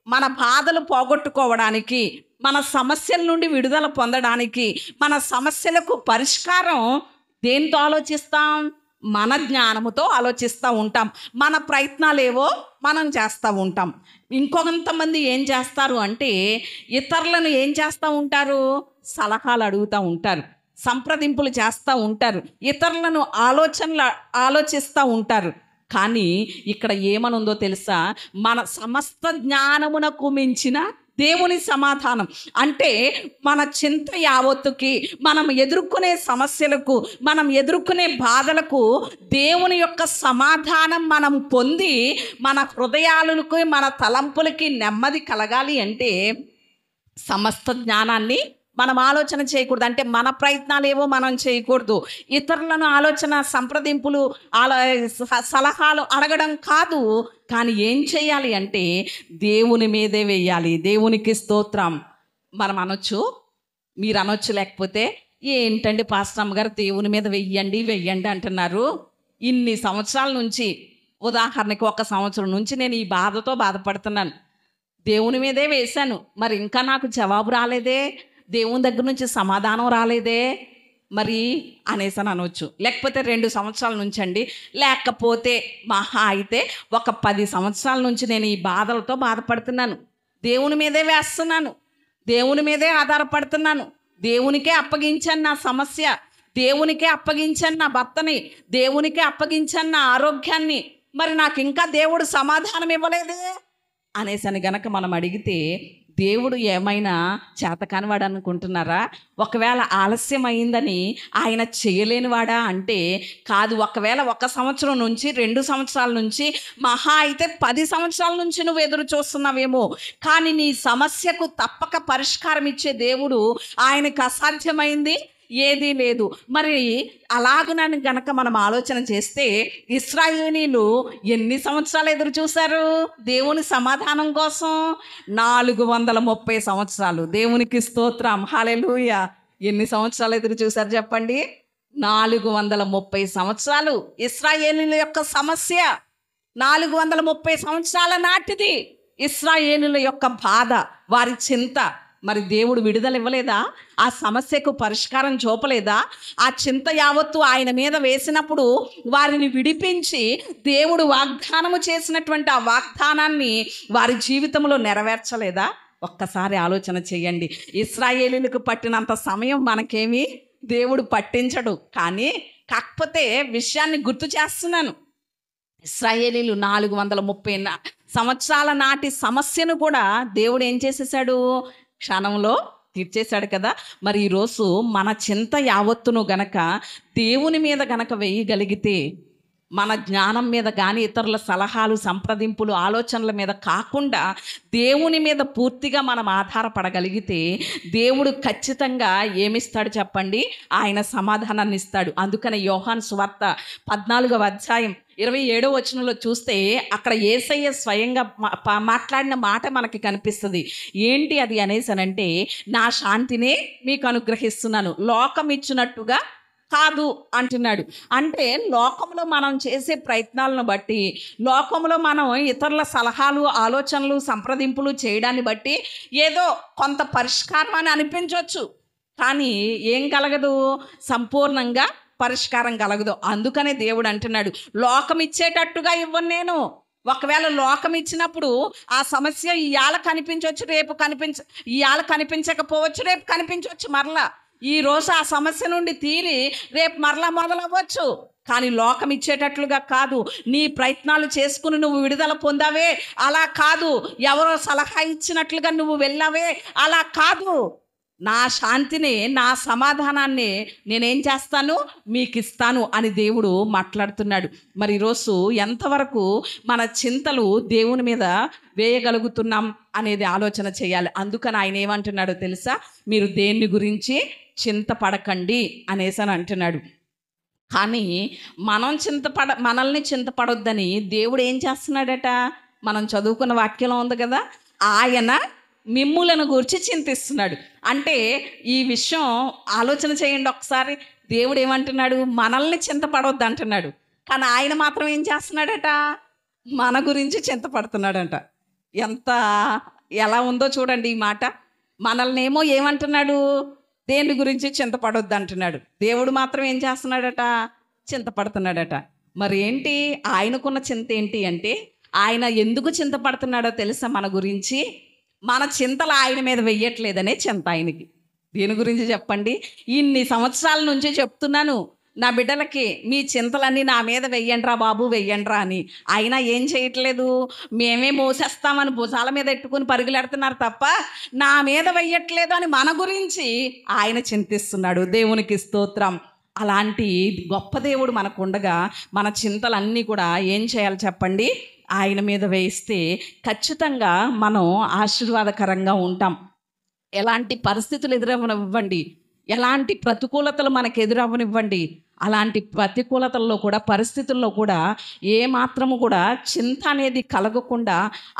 మన బాధలు పోగొట్టుకోవడానికి, మన సమస్యల నుండి విడుదల పొందడానికి, మన సమస్యలకు పరిష్కారం దేనితో ఆలోచిస్తాం? మన జ్ఞానముతో ఆలోచిస్తూ ఉంటాం. మన ప్రయత్నాలు ఏవో మనం చేస్తూ ఉంటాం. ఇంకొంతమంది ఏం చేస్తారు అంటే ఇతరులను ఏం చేస్తూ ఉంటారు? సలహాలు అడుగుతూ ఉంటారు, సంప్రదింపులు చేస్తూ ఉంటారు, ఇతరులను ఆలోచిస్తూ ఉంటారు. కానీ ఇక్కడ ఏమనుందో తెలుసా? మన సమస్త జ్ఞానమునకు మించిన దేవుని సమాధానం అంటే మన చింత యావత్తుకి, మనం ఎదుర్కొనే సమస్యలకు, మనం ఎదుర్కొనే బాధలకు దేవుని యొక్క సమాధానం మనం పొంది మన హృదయాలకు, మన తలంపులకి నెమ్మది కలగాలి అంటే సమస్త జ్ఞానాన్ని మనం ఆలోచన చేయకూడదు. అంటే మన ప్రయత్నాలు ఏవో మనం చేయకూడదు, ఇతరులను సంప్రదింపులు సలహాలు అడగడం కాదు. కానీ ఏం చేయాలి అంటే దేవుని మీదే వేయాలి. దేవునికి స్తోత్రం. మనం అనొచ్చు, మీరు అనొచ్చు, లేకపోతే ఏంటండి పాస్టర్ అమ్మగారు దేవుని మీద వెయ్యండి అంటున్నారు, ఇన్ని సంవత్సరాల నుంచి, ఉదాహరణకి 1 సంవత్సరం నుంచి నేను ఈ బాధతో బాధపడుతున్నాను, దేవుని మీదే వేశాను, మరి ఇంకా నాకు జవాబు రాలేదే, దేవుని దగ్గర నుంచి సమాధానం రాలేదే మరి అనేసి అని అనవచ్చు. లేకపోతే 2 సంవత్సరాల నుంచి అండి, లేకపోతే మహా అయితే ఒక 10 సంవత్సరాల నుంచి నేను ఈ బాధలతో బాధపడుతున్నాను, దేవుని మీదే వేస్తున్నాను, దేవుని మీదే ఆధారపడుతున్నాను, దేవునికే అప్పగించాను నా సమస్య, దేవునికే అప్పగించాను నా భర్తని, దేవునికే అప్పగించాను నా ఆరోగ్యాన్ని, మరి నాకు ఇంకా దేవుడు సమాధానం ఇవ్వలేదే అనేసని గనక మనం అడిగితే దేవుడు ఏమైనా చేతకానివాడు అనుకుంటున్నారా? ఒకవేళ ఆలస్యం అయిందని ఆయన చేయలేనివాడా అంటే కాదు. ఒకవేళ 1 సంవత్సరం నుంచి, 2 సంవత్సరాల నుంచి, మహా అయితే 10 సంవత్సరాల నుంచి నువ్వు ఎదురు చూస్తున్నావేమో, కానీ నీ సమస్యకు తప్పక పరిష్కారం ఇచ్చే దేవుడు, ఆయనకు అసాధ్యమైంది ఏదీ లేదు. మరి అలాగునని గనక మనం ఆలోచన చేస్తే ఇశ్రాయేలీయులు ఎన్ని సంవత్సరాలు ఎదురు చూశారు దేవుని సమాధానం కోసం? 430 సంవత్సరాలు. దేవునికి స్తోత్రం, హల్లెలూయా. ఎన్ని సంవత్సరాలు ఎదురు చూశారు చెప్పండి? 430 సంవత్సరాలు. ఇశ్రాయేలీయుల యొక్క సమస్య 430 సంవత్సరాల నాటిది. ఇశ్రాయేలీయుల యొక్క బాధ, వారి చింత. మరి దేవుడు విడుదల ఇవ్వలేదా? ఆ సమస్యకు పరిష్కారం చూపలేదా? ఆ చింత యావత్తు ఆయన మీద వేసినప్పుడు వారిని విడిపించి దేవుడు వాగ్దానము చేసినటువంటి ఆ వాగ్దానాన్ని వారి జీవితంలో నెరవేర్చలేదా? ఒక్కసారి ఆలోచన చేయండి. ఇశ్రాయేలీయులకు పట్టినంత సమయం మనకేమీ దేవుడు పట్టించడు. కానీ కాకపోతే విషయాన్ని గుర్తు చేస్తున్నాను. ఇశ్రాయేలీయులు 430 సంవత్సరాల నాటి సమస్యను కూడా దేవుడు ఏం చేసేసాడు? క్షణంలో తీర్చేశాడు కదా. మరి ఈరోజు మన చింత యావత్తును గనక దేవుని మీద గనక వేయగలిగితే, మన జ్ఞానం మీద కానీ, ఇతరుల సలహాలు, సంప్రదింపులు, ఆలోచనల మీద కాకుండా దేవుని మీద పూర్తిగా మనం ఆధారపడగలిగితే దేవుడు ఖచ్చితంగా ఏమిస్తాడు చెప్పండి? ఆయన సమాధానాన్ని ఇస్తాడు. అందుకని యోహాను సువార్త 14వ అధ్యాయం 27వ వచనంలో చూస్తే అక్కడ యేసయ్య స్వయంగా మాట్లాడిన మాట మనకి కనిపిస్తుంది. ఏంటి అది అనేసనంటే, నా శాంతినే మీకు అనుగ్రహిస్తున్నాను, లోకం ఇచ్చినట్టుగా కాదు అంటున్నాడు. అంటే లోకంలో మనం చేసే ప్రయత్నాలను బట్టి, లోకంలో మనం ఇతరుల సలహాలు, ఆలోచనలు, సంప్రదింపులు చేయడాన్ని బట్టి ఏదో కొంత పరిష్కారం అని అనిపించవచ్చు. కానీ ఏం కలగదు? సంపూర్ణంగా పరిష్కారం కలగదు. అందుకనే దేవుడు అంటున్నాడు, లోకం ఇచ్చేటట్టుగా ఇవ్వను నేను. ఒకవేళ లోకం ఇచ్చినప్పుడు ఆ సమస్య ఇవాళ కనిపించవచ్చు, రేపు ఇవాళ కనిపించకపోవచ్చు, రేపు కనిపించవచ్చు. మరలా ఈరోజు ఆ సమస్య నుండి తీరి రేపు మరలా మొదలవ్వచ్చు. కానీ లోకం ఇచ్చేటట్లుగా కాదు. నీ ప్రయత్నాలు చేసుకుని నువ్వు విడుదల పొందావే, అలా కాదు. ఎవరో సలహా ఇచ్చినట్లుగా నువ్వు వెళ్ళావే, అలా కాదు. నా శాంతిని, నా సమాధానాన్ని నేనేం చేస్తాను, మీకు ఇస్తాను అని దేవుడు మాట్లాడుతున్నాడు. మరి ఈరోజు ఎంతవరకు మన చింతలు దేవుని మీద వేయగలుగుతున్నాం అనేది ఆలోచన చేయాలి. అందుకని ఆయన ఏమంటున్నాడో తెలుసా, మీరు దేన్ని గురించి చింతపడకండి అనేసి అని అంటున్నాడు. కానీ మనల్ని చింతపడొద్దని దేవుడు ఏం చేస్తున్నాడట, మనం చదువుకున్న వాక్యంలో ఉంది కదా, ఆయన మిమ్ములను గురించి చింతిస్తున్నాడు. అంటే ఈ విషయం ఆలోచన చేయండి ఒకసారి. దేవుడు ఏమంటున్నాడు, మనల్ని చింతపడొద్దు అంటున్నాడు. కానీ ఆయన మాత్రం ఏం చేస్తున్నాడట, మన గురించి చింతపడుతున్నాడంట. ఎలా ఉందో చూడండి ఈ మాట. మనల్ని ఏమో ఏమంటున్నాడు, దేని గురించి చింతపడొద్దు అంటున్నాడు. దేవుడు మాత్రం ఏం చేస్తున్నాడట, చింతపడుతున్నాడట. మరి ఏంటి ఆయనకున్న చింత ఏంటి అంటే, ఆయన ఎందుకు చింతపడుతున్నాడో తెలుసా, మన గురించి. మన చింతలు ఆయన మీద వెయ్యట్లేదనే చింత ఆయనకి. దీని గురించి చెప్పండి. ఇన్ని సంవత్సరాల నుంచి చెప్తున్నాను నా బిడ్డలకి, మీ చింతలన్నీ నా మీద వెయ్యండ్రా బాబు, వెయ్యండ్రా అని. అయినా ఏం చేయట్లేదు. మేమే మోసేస్తామని భుజాల మీద ఎట్టుకుని పరుగులెడుతున్నారు తప్ప నా మీద వెయ్యట్లేదు అని మన గురించి ఆయన చింతిస్తున్నాడు. దేవునికి స్తోత్రం. అలాంటి గొప్ప దేవుడు మనకు ఉండగా మన చింతలన్నీ కూడా ఏం చేయాలి చెప్పండి, ఆయన మీద వేయిస్తే ఖచ్చితంగా మనం ఆశీర్వాదకరంగా ఉంటాం. ఎలాంటి పరిస్థితులు ఎదురవ్వనివ్వండి, ఎలాంటి ప్రతికూలతలు మనకు ఎదురవ్వనివ్వండి, అలాంటి ప్రతికూలతల్లో కూడా, పరిస్థితుల్లో కూడా ఏమాత్రము కూడా చింత అనేది కలగకుండా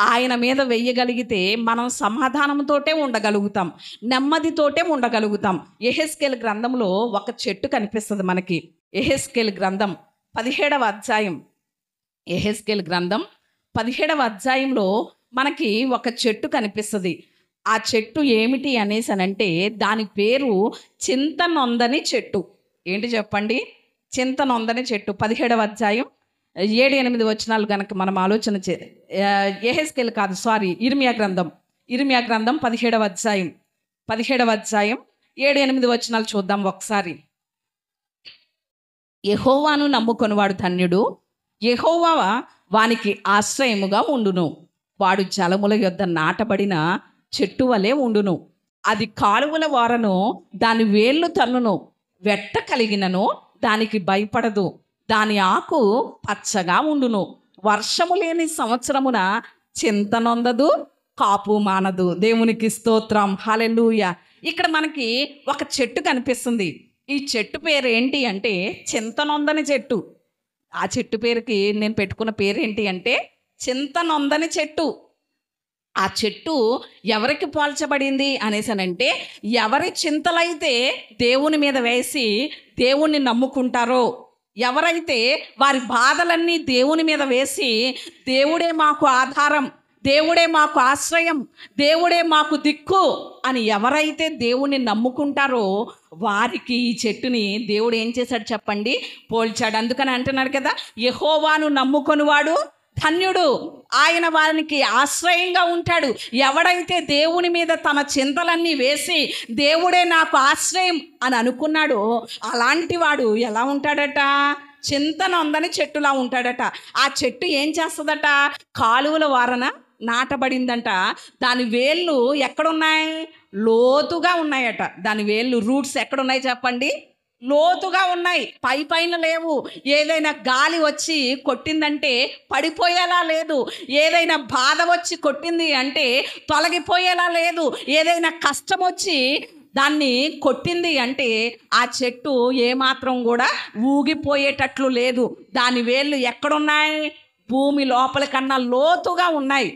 ఆయన మీద వెయ్యగలిగితే మనం సమాధానంతోటే ఉండగలుగుతాం, నెమ్మదితోటే ఉండగలుగుతాం. యెహెజ్కేలు గ్రంథంలో ఒక చెట్టు కనిపిస్తుంది మనకి. యెహెజ్కేలు గ్రంథం 17వ అధ్యాయం. యెహెజ్కేలు గ్రంథం 17వ అధ్యాయంలో మనకి ఒక చెట్టు కనిపిస్తుంది. ఆ చెట్టు ఏమిటి అనేసి అనంటే, దాని పేరు చింతనొందని చెట్టు. ఏంటి చెప్పండి, చింతనొందని చెట్టు. 17వ అధ్యాయం 7-8 వచనాలు కనుక మనం ఆలోచన యెహెజ్కేలు కాదు, ఇర్మియా గ్రంథం 17వ అధ్యాయం 7-8 వచనాలు చూద్దాం ఒకసారి. యెహోవాను నమ్ముకొనివాడు ధన్యుడు, యెహోవా వానికి ఆశ్రయముగా ఉండును. వాడు జలముల యొద్ద నాటబడిన చెట్టు వలె ఉండును. అది కాలువల వారను దాని వేళ్ళు తన్నును. వెట్ట కలిగినను దానికి భయపడదు. దాని ఆకు పచ్చగా ఉండును. వర్షము లేని సంవత్సరమున చింత నొందదు, కాపు మానదు. దేవునికి స్తోత్రం, హల్లెలూయా. ఇక్కడ మనకి ఒక చెట్టు కనిపిస్తుంది. ఈ చెట్టు పేరు ఏంటి అంటే చింతనొందని చెట్టు. ఆ చెట్టు పేరుకి నేను పెట్టుకున్న పేరు ఏంటి అంటే చింతనొందని చెట్టు. ఆ చెట్టు ఎవరికి పోల్చబడింది అనేసనంటే, ఎవరి చింతలైతే దేవుని మీద వేసి దేవుణ్ణి నమ్ముకుంటారో, ఎవరైతే వారి బాధలన్నీ దేవుని మీద వేసి దేవుడే మాకు ఆధారం, దేవుడే మాకు ఆశ్రయం, దేవుడే మాకు దిక్కు అని ఎవరైతే దేవుణ్ణి నమ్ముకుంటారో వారికి ఈ చెట్టుని దేవుడు ఏం చేశాడు చెప్పండి, పోల్చాడు. అందుకని అంటున్నాడు కదా, యెహోవాను నమ్ముకొనివాడు ధన్యుడు, ఆయన వారికి ఆశ్రయంగా ఉంటాడు. ఎవడైతే దేవుని మీద తన చింతలన్నీ వేసి దేవుడే నాకు ఆశ్రయం అని అనుకున్నాడో అలాంటి వాడు ఎలా ఉంటాడట, చింతనొందని చెట్టులా ఉంటాడట. ఆ చెట్టు ఏం చేస్తుందట, కాలువల వారన నాటబడిందంట. దాని వేళ్ళు ఎక్కడున్నాయి, లోతుగా ఉన్నాయట. దాని వేళ్ళు రూట్స్ ఎక్కడున్నాయి చెప్పండి, లోతుగా ఉన్నాయి, పైన లేవు. ఏదైనా గాలి వచ్చి కొట్టిందంటే పడిపోయేలా లేదు, ఏదైనా బాధ వచ్చి కొట్టింది అంటే తొలగిపోయేలా లేదు, ఏదైనా కష్టం వచ్చి దాన్ని కొట్టింది అంటే ఆ చెట్టు ఏమాత్రం కూడా ఊగిపోయేటట్లు లేదు. దాని వేళ్ళు ఎక్కడున్నాయి, భూమి లోపల కన్నా లోతుగా ఉన్నాయి.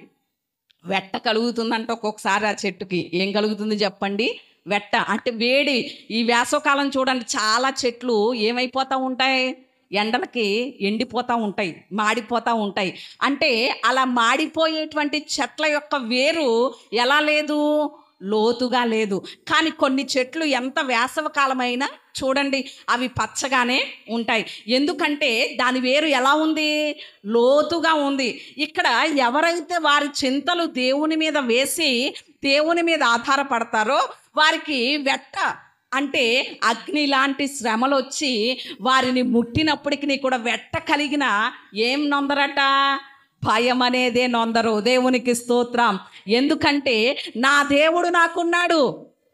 వెట్ట కలుగుతుందంట ఒక్కొక్కసారి ఆ చెట్టుకి. ఏం కలుగుతుంది చెప్పండి, వెట్ట అంటే వేడి. ఈ వేసవకాలం చూడండి, చాలా చెట్లు ఏమైపోతూ ఉంటాయి, ఎండలకి ఎండిపోతూ ఉంటాయి, మాడిపోతూ ఉంటాయి. అంటే అలా మాడిపోయేటువంటి చెట్ల యొక్క వేరు ఎలా లేదు, లోతుగా లేదు. కానీ కొన్ని చెట్లు ఎంత వేసవకాలమైనా చూడండి అవి పచ్చగానే ఉంటాయి. ఎందుకంటే దాని వేరు ఎలా ఉంది? లోతుగా ఉంది. ఇక్కడ ఎవరైతే వారి చింతలు దేవుని మీద వేసి దేవుని మీద ఆధారపడతారో వారికి వెట్ట అంటే అగ్ని లాంటి శ్రమలు వచ్చి వారిని ముట్టినప్పటికీ కూడా వెట్ట కలిగిన ఏం నొందరట? భయం అనేదే నొందరు. దేవునికి స్తోత్రం. ఎందుకంటే నా దేవుడు నాకున్నాడు,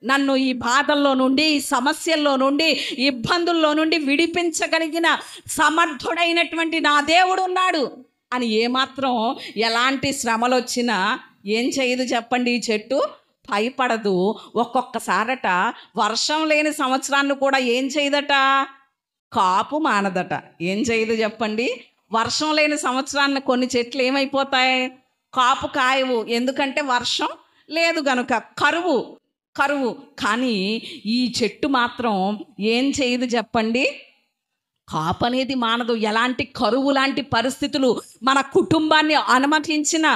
నన్ను ఈ బాధల్లో నుండి, ఈ సమస్యల్లో నుండి, ఇబ్బందుల్లో నుండి విడిపించగలిగిన సమర్థుడైనటువంటి నా దేవుడు ఉన్నాడు అని ఏమాత్రం ఎలాంటి శ్రమలు వచ్చినా ఏం చేయదు చెప్పండి? ఈ చెట్టు భయపడదు. ఒక్కొక్కసారట వర్షం లేని సంవత్సరాన్ని కూడా ఏం చేయదట? కాపు మానదట. ఏం చేయదు చెప్పండి? వర్షం లేని సంవత్సరాన్ని కొన్ని చెట్లు ఏమైపోతాయి? కాపు కాయవు. ఎందుకంటే వర్షం లేదు గనుక. కరువు. కానీ ఈ చెట్టు మాత్రం ఏం చేయదు చెప్పండి? కాపు అనేది మానదు. ఎలాంటి కరువు లాంటి పరిస్థితులు మన కుటుంబాన్ని అనుమతించిన,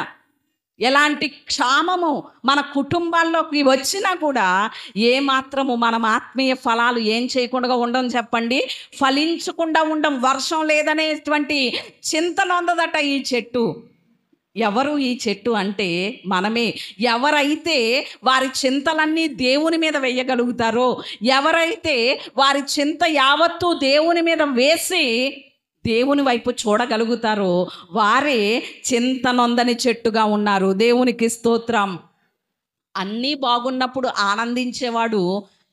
ఎలాంటి క్షామము మన కుటుంబాల్లోకి వచ్చినా కూడా ఏమాత్రము మనం ఆత్మీయ ఫలాలు ఏం చేయకుండా ఉండం చెప్పండి? ఫలించకుండా ఉండం. వర్షం లేదనేటువంటి చింత నొందదట ఈ చెట్టు. ఎవరు ఈ చెట్టు అంటే మనమే. ఎవరైతే వారి చింతలన్నీ దేవుని మీద వేయగలుగుతారో, ఎవరైతే వారి చింత యావత్తూ దేవుని మీద వేసి దేవుని వైపు చూడగలుగుతారో వారే చింత నొందని చెట్టుగా ఉన్నారు. దేవునికి స్తోత్రం. అన్నీ బాగున్నప్పుడు ఆనందించేవాడు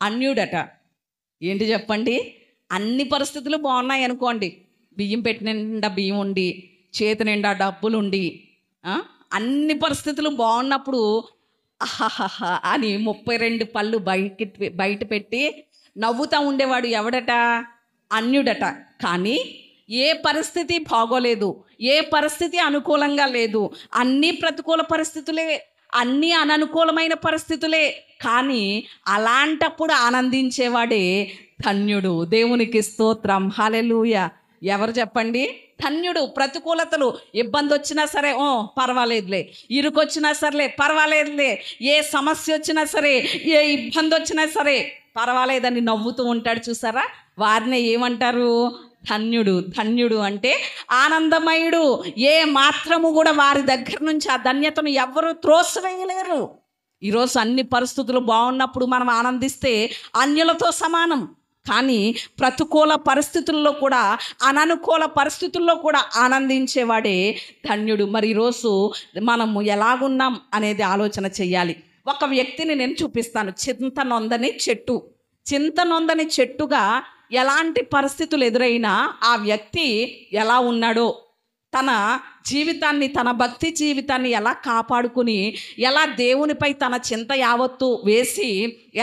అన్యుడట. ఏంటి చెప్పండి? అన్ని పరిస్థితులు బాగున్నాయి అనుకోండి, బియ్యం పెట్టిన నిండా బియ్యం ఉండి, చేతి నిండా డబ్బులుండి, అన్ని పరిస్థితులు బాగున్నప్పుడు ఆహాహా అని 32 పళ్ళు బయట పెట్టి నవ్వుతూ ఉండేవాడు ఎవడట? అన్యుడట. కానీ ఏ పరిస్థితి బాగోలేదు, ఏ పరిస్థితి అనుకూలంగా లేదు, అన్నీ ప్రతికూల పరిస్థితులే, అన్నీ అననుకూలమైన పరిస్థితులే. కానీ అలాంటప్పుడు ఆనందించేవాడే ధన్యుడు. దేవునికి స్తోత్రం. హల్లెలూయా. ఎవరు చెప్పండి? ధన్యుడు. ప్రతికూలతలు, ఇబ్బంది వచ్చినా సరే పర్వాలేదులే, ఇరుకొచ్చినా సరేలే పర్వాలేదులే, ఏ సమస్య వచ్చినా సరే, ఏ ఇబ్బంది వచ్చినా సరే పర్వాలేదని నవ్వుతూ ఉంటాడు. చూసారా? వారినే ఏమంటారు? ధన్యుడు అంటే ఆనందమయుడు. ఏ మాత్రము కూడా వారి దగ్గర నుంచి ఆ ధన్యతను ఎవ్వరూ త్రోసివేయలేరు. ఈరోజు అన్ని పరిస్థితులు బాగున్నప్పుడు మనం ఆనందిస్తే అన్యులతో సమానం. కానీ ప్రతికూల పరిస్థితుల్లో కూడా, అననుకూల పరిస్థితుల్లో కూడా ఆనందించేవాడే ధన్యుడు. మరి ఈరోజు మనము ఎలాగున్నాం అనేది ఆలోచన చెయ్యాలి. ఒక వ్యక్తిని నేను చూపిస్తాను. చింత నొందని చెట్టుగా ఎలాంటి పరిస్థితులు ఎదురైనా ఆ వ్యక్తి ఎలా ఉన్నాడో, తన జీవితాన్ని, తన భక్తి జీవితాన్ని ఎలా కాపాడుకుని, ఎలా దేవునిపై తన చింత యావత్తు వేసి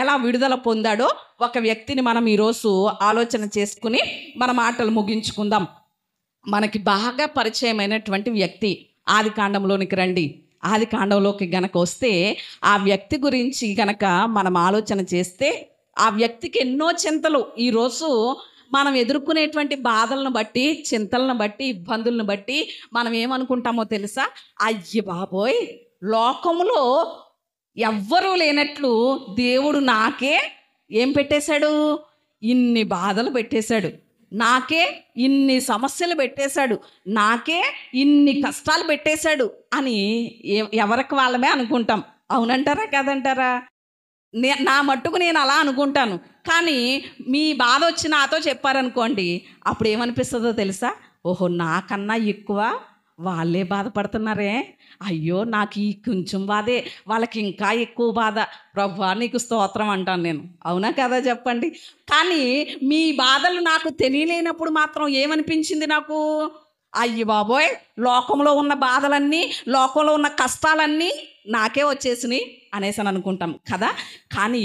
ఎలా విడుదల పొందాడో ఒక వ్యక్తిని మనం ఈరోజు ఆలోచన చేసుకుని మన మాటలు ముగించుకుందాం. మనకి బాగా పరిచయమైనటువంటి వ్యక్తి. ఆదికాండంలోనికి రండి. ఆదికాండంలోకి గనక వస్తే ఆ వ్యక్తి గురించి గనక మనం ఆలోచన చేస్తే ఆ వ్యక్తికి ఎన్నో చింతలు. ఈరోజు మనం ఎదుర్కొనేటువంటి బాధలను బట్టి, చింతలను బట్టి, ఇబ్బందులను బట్టి మనం ఏమనుకుంటామో తెలుసా? అయ్య బాబోయ్, లోకంలో ఎవ్వరూ లేనట్లు దేవుడు నాకే ఏం పెట్టేశాడు? ఇన్ని బాధలు పెట్టేశాడు, నాకే ఇన్ని సమస్యలు పెట్టేశాడు, నాకే ఇన్ని కష్టాలు పెట్టేశాడు అని ఎవరికి వాళ్ళమే అనుకుంటాం. అవునంటారా కాదంటారా? నా మట్టుకు నేను అలా అనుకుంటాను. కానీ మీ బాధ వచ్చి నాతో చెప్పారనుకోండి, అప్పుడు ఏమనిపిస్తుందో తెలుసా? ఓహో, నాకన్నా ఎక్కువ వాళ్ళే బాధపడుతున్నారే, అయ్యో నాకు ఈ కొంచెం బాధే, వాళ్ళకి ఇంకా ఎక్కువ బాధ. ప్రభువా నీకు స్తోత్రం అంటాను నేను. అవునా కదా చెప్పండి? కానీ మీ బాధలు నాకు తెలియలేనప్పుడు మాత్రం ఏమనిపించింది నాకు? అయ్యి బాబోయ్, లోకంలో ఉన్న బాధలన్నీ, లోకంలో ఉన్న కష్టాలన్నీ నాకే వచ్చేసినాయి అనేసి అని అనుకుంటాం కదా. కానీ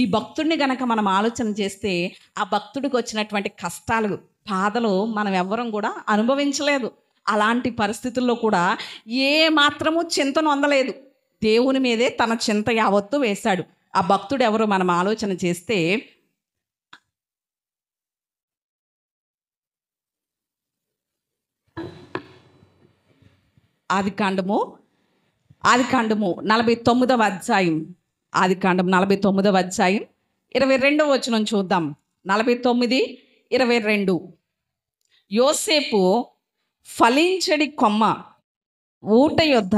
ఈ భక్తుడిని గనక మనం ఆలోచన చేస్తే ఆ భక్తుడికి వచ్చినటువంటి కష్టాలు, బాధలు మనం ఎవ్వరం కూడా అనుభవించలేదు. అలాంటి పరిస్థితుల్లో కూడా ఏ మాత్రము చింతను అందలేదు. దేవుని మీదే తన చింత యావత్తు వేశాడు. ఆ భక్తుడు ఎవరో మనం ఆలోచన చేస్తే ఆదికాండము 49వ అధ్యాయం ఆదికాండం 49వ అధ్యాయం 22వ వచనం చూద్దాం. 49:22. యోసేపు ఫలించడి కొమ్మ, ఊట యొద్ద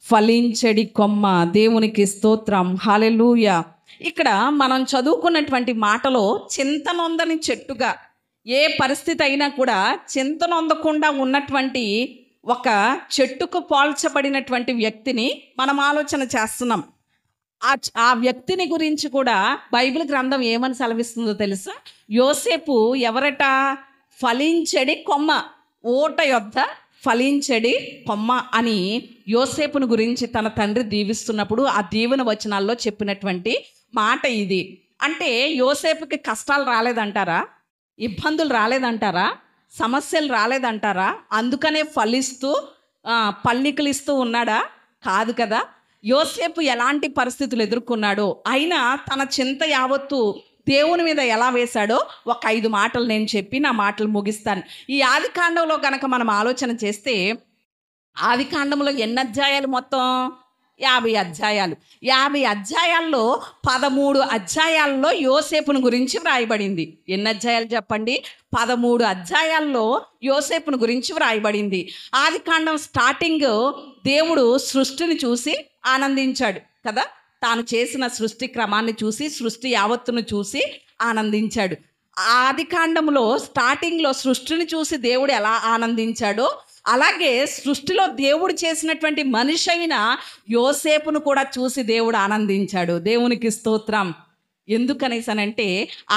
ఫలించడి కొమ్మ. దేవునికి స్తోత్రం, హల్లెలూయా. ఇక్కడ మనం చదువుకున్నటువంటి మాటలో చింతనొందని చెట్టుగా, ఏ పరిస్థితి అయినా కూడా చింతనొందకుండా ఉన్నటువంటి ఒక చెట్టుకు పోల్చబడినటువంటి వ్యక్తిని మనం ఆలోచన చేస్తున్నాం. ఆ వ్యక్తిని గురించి కూడా బైబిల్ గ్రంథం ఏమని సెలవిస్తుందో తెలుసా? యోసేపు ఎవరట? ఫలించడి కొమ్మ, ఊట యొద్ద ఫలించడి కొమ్మ అని యోసేపును గురించి తన తండ్రి దీవిస్తున్నప్పుడు ఆ దీవెన వచనాల్లో చెప్పినటువంటి మాట ఇది. అంటే యోసేపుకి కష్టాలు రాలేదంటారా? ఇబ్బందులు రాలేదంటారా? సమస్యలు రాలేదంటారా? అందుకనే ఫలిస్తూ పల్లికలిస్తూ ఉన్నాడా? కాదు కదా. యోసేపు ఎలాంటి పరిస్థితులు ఎదుర్కొన్నాడో, అయినా తన చింత యావత్తు దేవుని మీద ఎలా వేశాడో ఒక 5 మాటలు నేను చెప్పి నా మాటలు ముగిస్తాను. ఈ ఆదికాండంలో కనుక మనం ఆలోచన చేస్తే, ఆదికాండంలో ఎన్ని అధ్యాయాలు? మొత్తం 50 అధ్యాయాలు. 50 అధ్యాయాల్లో 13 అధ్యాయాల్లో యోసేపును గురించి వ్రాయబడింది. ఎన్ని అధ్యాయాలు చెప్పండి? 13 అధ్యాయాల్లో యోసేపును గురించి వ్రాయబడింది. ఆదికాండం స్టార్టింగ్ దేవుడు సృష్టిని చూసి ఆనందించాడు కదా. తాను చేసిన సృష్టి క్రమాన్ని చూసి, సృష్టి యావత్తును చూసి ఆనందించాడు. ఆదికాండంలో స్టార్టింగ్లో సృష్టిని చూసి దేవుడు ఎలా ఆనందించాడో, అలాగే సృష్టిలో దేవుడు చేసినటువంటి మనిషి అయిన యోసేపును కూడా చూసి దేవుడు ఆనందించాడు. దేవునికి స్తోత్రం. ఎందుకనేసనంటే